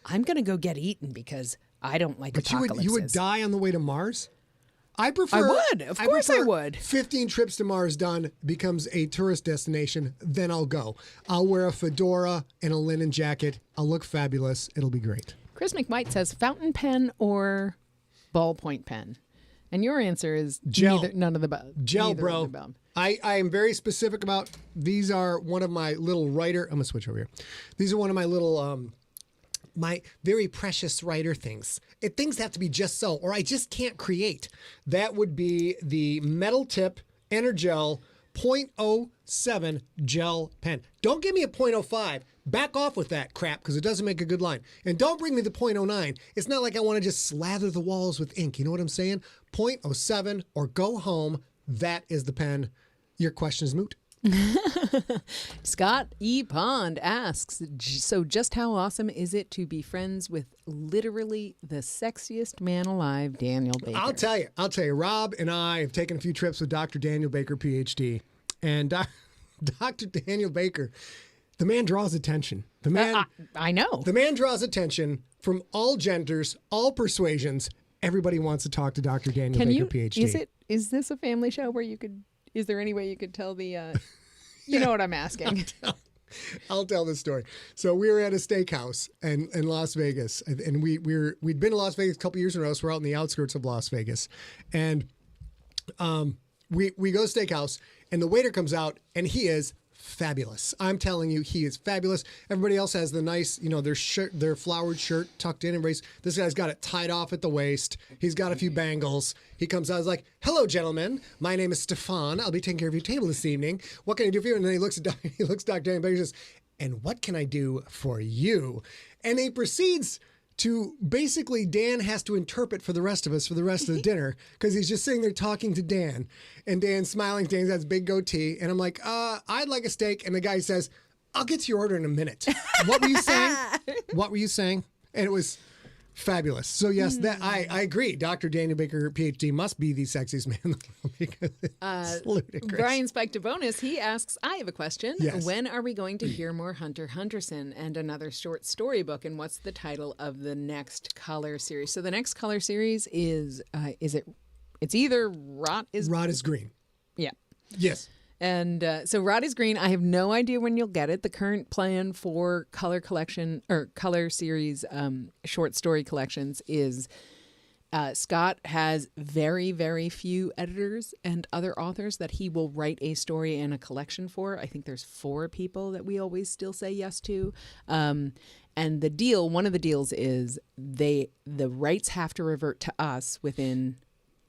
I'm going to go get eaten because I don't like apocalypses. You would die on the way to Mars? I prefer. I would. Of course I would. 15 trips to Mars done becomes a tourist destination. Then I'll go. I'll wear a fedora and a linen jacket. I'll look fabulous. It'll be great. Chris McMite says fountain pen or ballpoint pen. And your answer is Gel. None of the above. Gel, Neither bro. of the above. I am very specific about these. Are one of my little writer. I'm gonna switch over here. These are one of my little my very precious writer things. Things have to be just so, or I just can't create. That would be the metal tip Energel .07 gel pen. Don't give me a .05. Back off with that crap because it doesn't make a good line. And don't bring me the .09. It's not like I want to just slather the walls with ink. You know what I'm saying? .07 or go home. That is the pen. Your question is moot. Scott E. Pond asks, so just how awesome is it to be friends with literally the sexiest man alive, Daniel Baker? I'll tell you. Rob and I have taken a few trips with Dr. Daniel Baker, PhD. And Dr. Daniel Baker, the man draws attention. The man, I know. The man draws attention from all genders, all persuasions. Everybody wants to talk to Dr. Daniel Baker, PhD. Is this a family show where you could? Is there any way you could tell the? You know what I'm asking. I'll tell this story. So we were at a steakhouse in Las Vegas, and we'd been to Las Vegas a couple years in a row. So we're out in the outskirts of Las Vegas, and we go to steakhouse, and the waiter comes out, and he is fabulous. I'm telling you, he is fabulous. Everybody else has the nice, their flowered shirt tucked in and raised. This guy's got it tied off at the waist. He's got a few bangles. He comes out, he's like, "Hello, gentlemen. My name is Stefan. I'll be taking care of your table this evening. What can I do for you?" And then he looks at Dr. Daniel Baker and says, "And what can I do for you?" And he proceeds to basically, Dan has to interpret for the rest of us for the rest of the dinner because he's just sitting there talking to Dan, and Dan's smiling. Dan's got his big goatee, and I'm like, "I'd like a steak," and the guy says, "I'll get to your order in a minute." What were you saying? What were you saying? And it was Fabulous. So yes, that I agree. Dr. Daniel Baker, PhD, must be the sexiest man in the world because it's ludicrous. Brian Spiked a bonus. He asks, I have a question. Yes. When are we going to hear more Hunter Hunterson and another short story book? And what's the title of the next color series? So the next color series is it's either Rot is Green. Yeah. Yes. And so Rod is Green. I have no idea when you'll get it. The current plan for color collection or color series short story collections is Scott has very, very few editors and other authors that he will write a story and a collection for. I think there's 4 people that we always still say yes to. And the deal, one of the deals is the rights have to revert to us within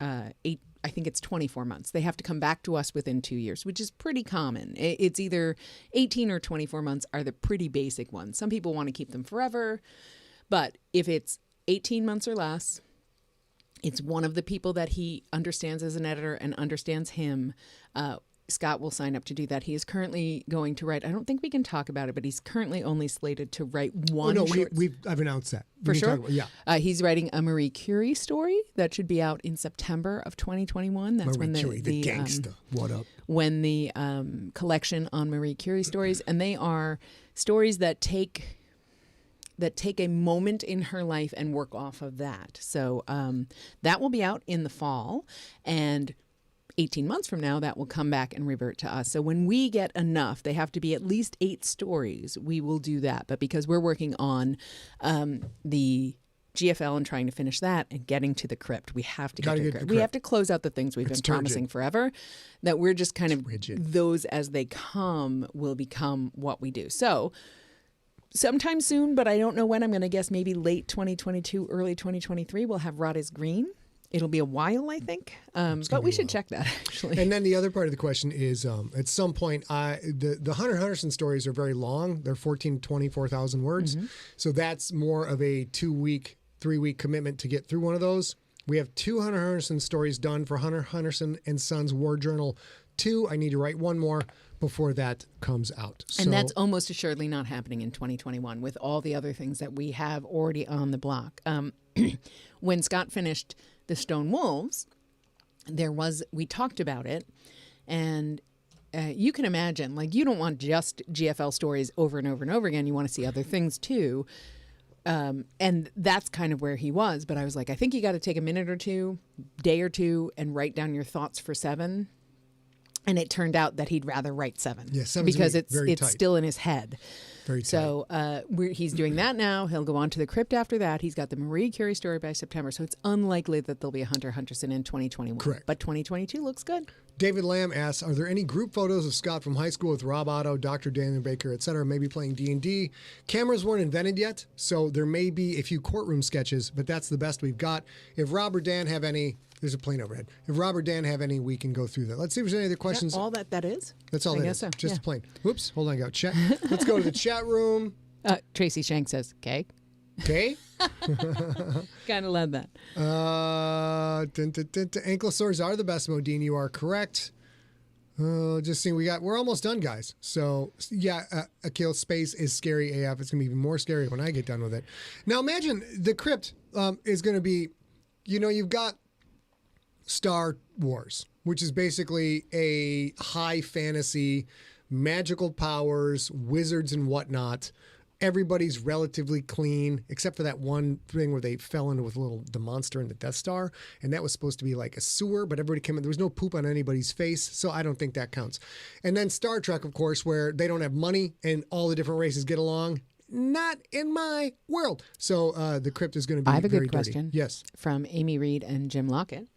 8. I think it's 24 months. They have to come back to us within 2 years, which is pretty common. It's either 18 or 24 months are the pretty basic ones. Some people want to keep them forever, but if it's 18 months or less, it's one of the people that he understands as an editor and understands him. Scott will sign up to do that. He is currently going to write, I don't think we can talk about it, but he's currently only slated to write one short... I've announced that. For sure? Yeah. He's writing a Marie Curie story that should be out in September of 2021. That's Marie when Curie, the gangster. What up? When the collection on Marie Curie stories, and they are stories that take a moment in her life and work off of that. So that will be out in the fall, and 18 months from now, that will come back and revert to us. So when we get enough, they have to be at least 8 stories, we will do that. But because we're working on the GFL and trying to finish that and getting to the crypt, we have to get to the crypt. We have to close out the things we've been promising forever, that we're just kind of rigid. Those as they come will become what we do. So sometime soon, but I don't know when. I'm going to guess maybe late 2022, early 2023, we'll have Rod is Green. It'll be a while, I think, but we should check that, actually. And then the other part of the question is, at some point, the Hunter Hunterson stories are very long. They're 14 to 24,000 words. Mm-hmm. So that's more of a 2-week, 3-week commitment to get through one of those. We have 2 Hunter Hunterson stories done for Hunter Hunterson and Sons War Journal 2. I need to write one more before that comes out. And that's almost assuredly not happening in 2021 with all the other things that we have already on the block. When Scott finished The Stone Wolves, we talked about it, and you can imagine, like, you don't want just GFL stories over and over and over again. You want to see other things too. And that's kind of where he was. But I was like, I think you got to take a minute or two, day or two, and write down your thoughts for 7. And it turned out that he'd rather write 7 because it's still in his head. Very tight. So he's doing that now. He'll go on to the crypt after that. He's got the Marie Curie story by September. So it's unlikely that there'll be a Hunter Hunterson in 2021. Correct. But 2022 looks good. David Lamb asks, are there any group photos of Scott from high school with Rob Otto, Dr. Daniel Baker, etc., maybe playing D&D? Cameras weren't invented yet, so there may be a few courtroom sketches, but that's the best we've got. If Rob or Dan have any... There's a plane overhead. If Rob or Dan have any, we can go through that. Let's see if there's any other questions. Is that all that is? That's all I that guess is. So. Just a plane. Whoops. Hold on. Chat. Let's go to the chat room. Tracy Shank says, okay. Okay. Kind of love that. Ankylosaurs are the best, Modine. You are correct. Just seeing, we're almost done, guys. So yeah, Akil, space is scary AF. It's gonna be even more scary when I get done with it. Now imagine the crypt is gonna be, you've got Star Wars, which is basically a high fantasy, magical powers, wizards and whatnot. Everybody's relatively clean, except for that one thing where they fell into with the monster in the Death Star, and that was supposed to be like a sewer, but everybody came in. There was no poop on anybody's face, so I don't think that counts. And then Star Trek, of course, where they don't have money and all the different races get along. Not in my world. So the crypt is going to be very dirty. I have a good question. Yes. From Amy Reed and Jim Lockett.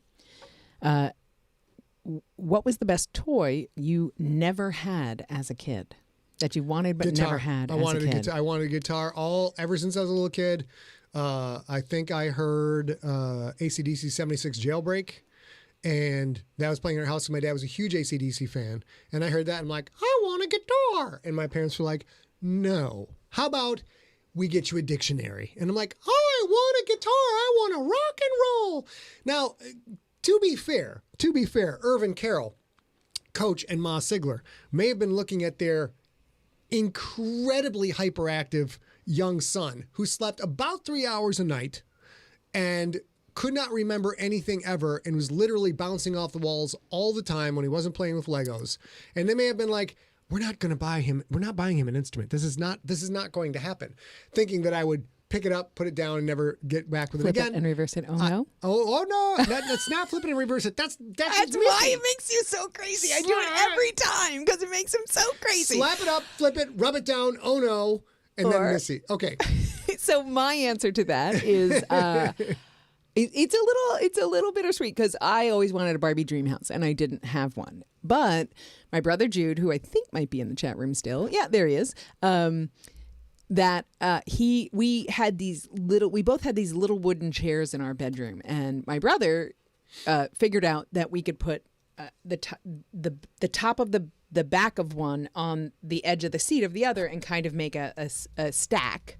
What was the best toy you never had as a kid? That you wanted but guitar. Never had I wanted a guitar. I wanted a guitar ever since I was a little kid. I think I heard AC/DC 76 Jailbreak, and that was playing in our house. My dad was a huge AC/DC fan, and I heard that, and I'm like, I want a guitar. And my parents were like, no. How about we get you a dictionary? And I'm like, I want a guitar. I want to rock and roll. Now, to be fair, Irvin Carroll, Coach and Ma Sigler, may have been looking at their incredibly hyperactive young son who slept about 3 hours a night, and could not remember anything ever and was literally bouncing off the walls all the time when he wasn't playing with Legos. And they may have been like, we're not buying him an instrument. This is not going to happen. Thinking that I would pick it up, put it down, and never get back with Flip it again. it and reverse it. Oh no. Oh no. That's not flip it and reverse it. That's why it makes you so crazy. I do it every time because it makes him so crazy. Slap it up, flip it, rub it down. Oh no. And then Missy. Okay. So my answer to that is it's a little bittersweet because I always wanted a Barbie dream house and I didn't have one. But my brother Jude, who I think might be in the chat room still, yeah, there he is. We both had these little wooden chairs in our bedroom, and my brother figured out that we could put the top of the back of one on the edge of the seat of the other and kind of make a stack.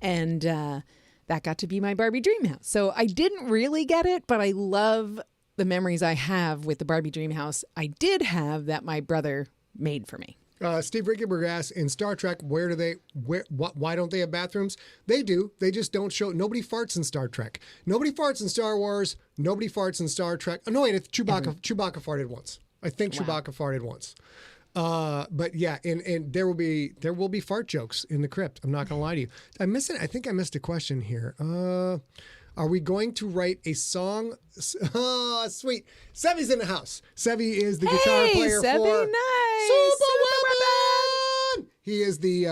And that got to be my Barbie dream house. So I didn't really get it, but I love the memories I have with the Barbie dream house I did have that my brother made for me. Steve Rickenberg asks, in Star Trek, why don't they have bathrooms? They do. They just don't show. Nobody farts in Star Trek. Nobody farts in Star Wars. Nobody farts in Star Trek. Oh, no, wait, Chewbacca farted once. I think Chewbacca farted once. But yeah, and there will be fart jokes in the crypt. I'm not gonna lie to you. I think I missed a question here. Are we going to write a song? Oh, sweet. Sevi's in the house. Sevi is the guitar player Sevi, for nice. Superwoman. He is the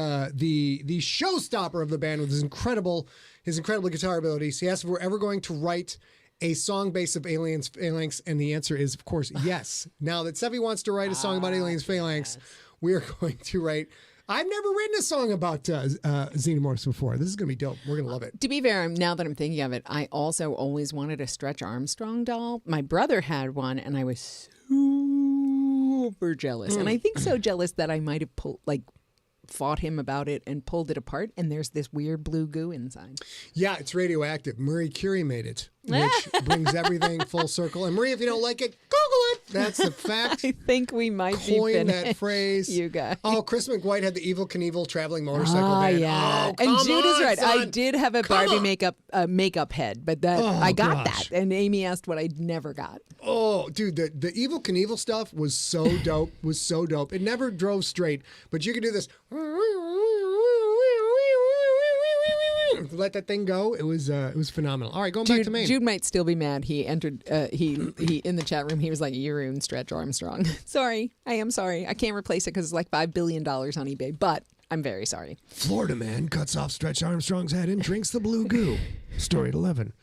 showstopper of the band with his incredible guitar abilities. He asked if we're ever going to write a song based of aliens phalanx, and the answer is, of course, yes. Now that Sevi wants to write a song about aliens phalanx, we are going to write. I've never written a song about xenomorphs before. This is going to be dope. We're going to love it. To be fair, now that I'm thinking of it, I also always wanted a Stretch Armstrong doll. My brother had one, and I was super jealous. And I think so jealous that I might have fought him about it and pulled it apart, and there's this weird blue goo inside. Yeah, it's radioactive. Marie Curie made it, which brings everything full circle. And Marie, if you don't like it, Google it. That's a fact. I think we might coin that phrase. You guys. Oh, Chris McWhite had the Evil Knievel traveling motorcycle van. Yeah. Oh, and Jude is right. son. I did have a Barbie makeup head, but I got that. And Amy asked what I never got. Oh, dude, the Evil Knievel stuff was so dope. It never drove straight, but you could do this. Let that thing go. It was phenomenal. All right, going back to Maine. Jude might still be mad. He entered. He in the chat room. He was like, "You ruined Stretch Armstrong." Sorry, I am sorry. I can't replace it because it's like $5 billion on eBay. But I'm very sorry. Florida man cuts off Stretch Armstrong's head and drinks the blue goo. Story at 11.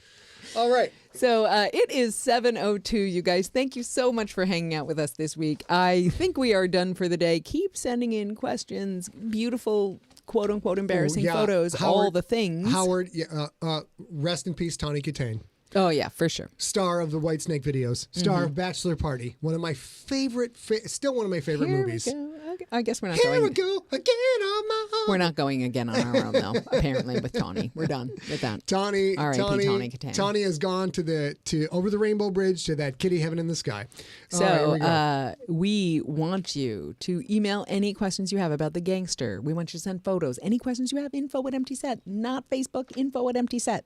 All right. So it is 7:02, you guys. Thank you so much for hanging out with us this week. I think we are done for the day. Keep sending in questions, beautiful, quote-unquote, embarrassing photos, all the things. Howard, rest in peace, Tawny Katane. Oh, yeah, for sure. Star of the Whitesnake videos. Star of Bachelor Party. One of my favorite, still one of my favorite movies. We go. I guess we're not Here going. we go again on my own. We're not going again on our own, though, apparently, with Tawny. We're done with that. Tawny Katane. Tawny has gone to over the Rainbow Bridge to that kitty heaven in the sky. So we want you to email any questions you have about the gangster. We want you to send photos. Any questions you have, info@emptyset, not Facebook, info@emptyset.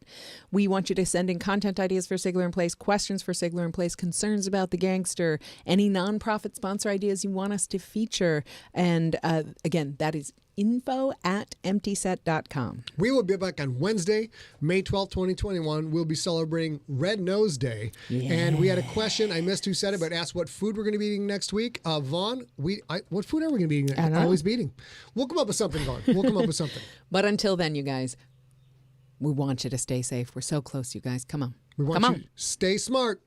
We want you to send in content ideas for Sigler in Place, questions for Sigler in Place, concerns about the gangster, any nonprofit sponsor ideas you want us to feature. And again, that is info@emptyset.com. We will be back on Wednesday, May 12th, 2021. We'll be celebrating Red Nose Day. Yeah. And we had a question. I missed who said it, but asked what food we're going to be eating next week. Vaughn, what food are we going to be eating? Always be eating. We'll come up with something, Vaughn. We'll come up with something. But until then, you guys, we want you to stay safe. We're so close, you guys. Come on. We want you to stay smart.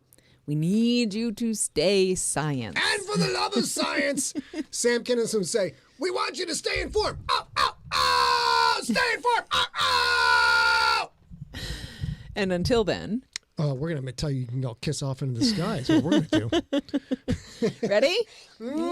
We need you to stay science. And for the love of science, Sam Kinison would say, we want you to stay informed. Oh, stay informed. Oh. And until then. We're going to tell you you can all kiss off into the sky. That's what we're going to do. Ready?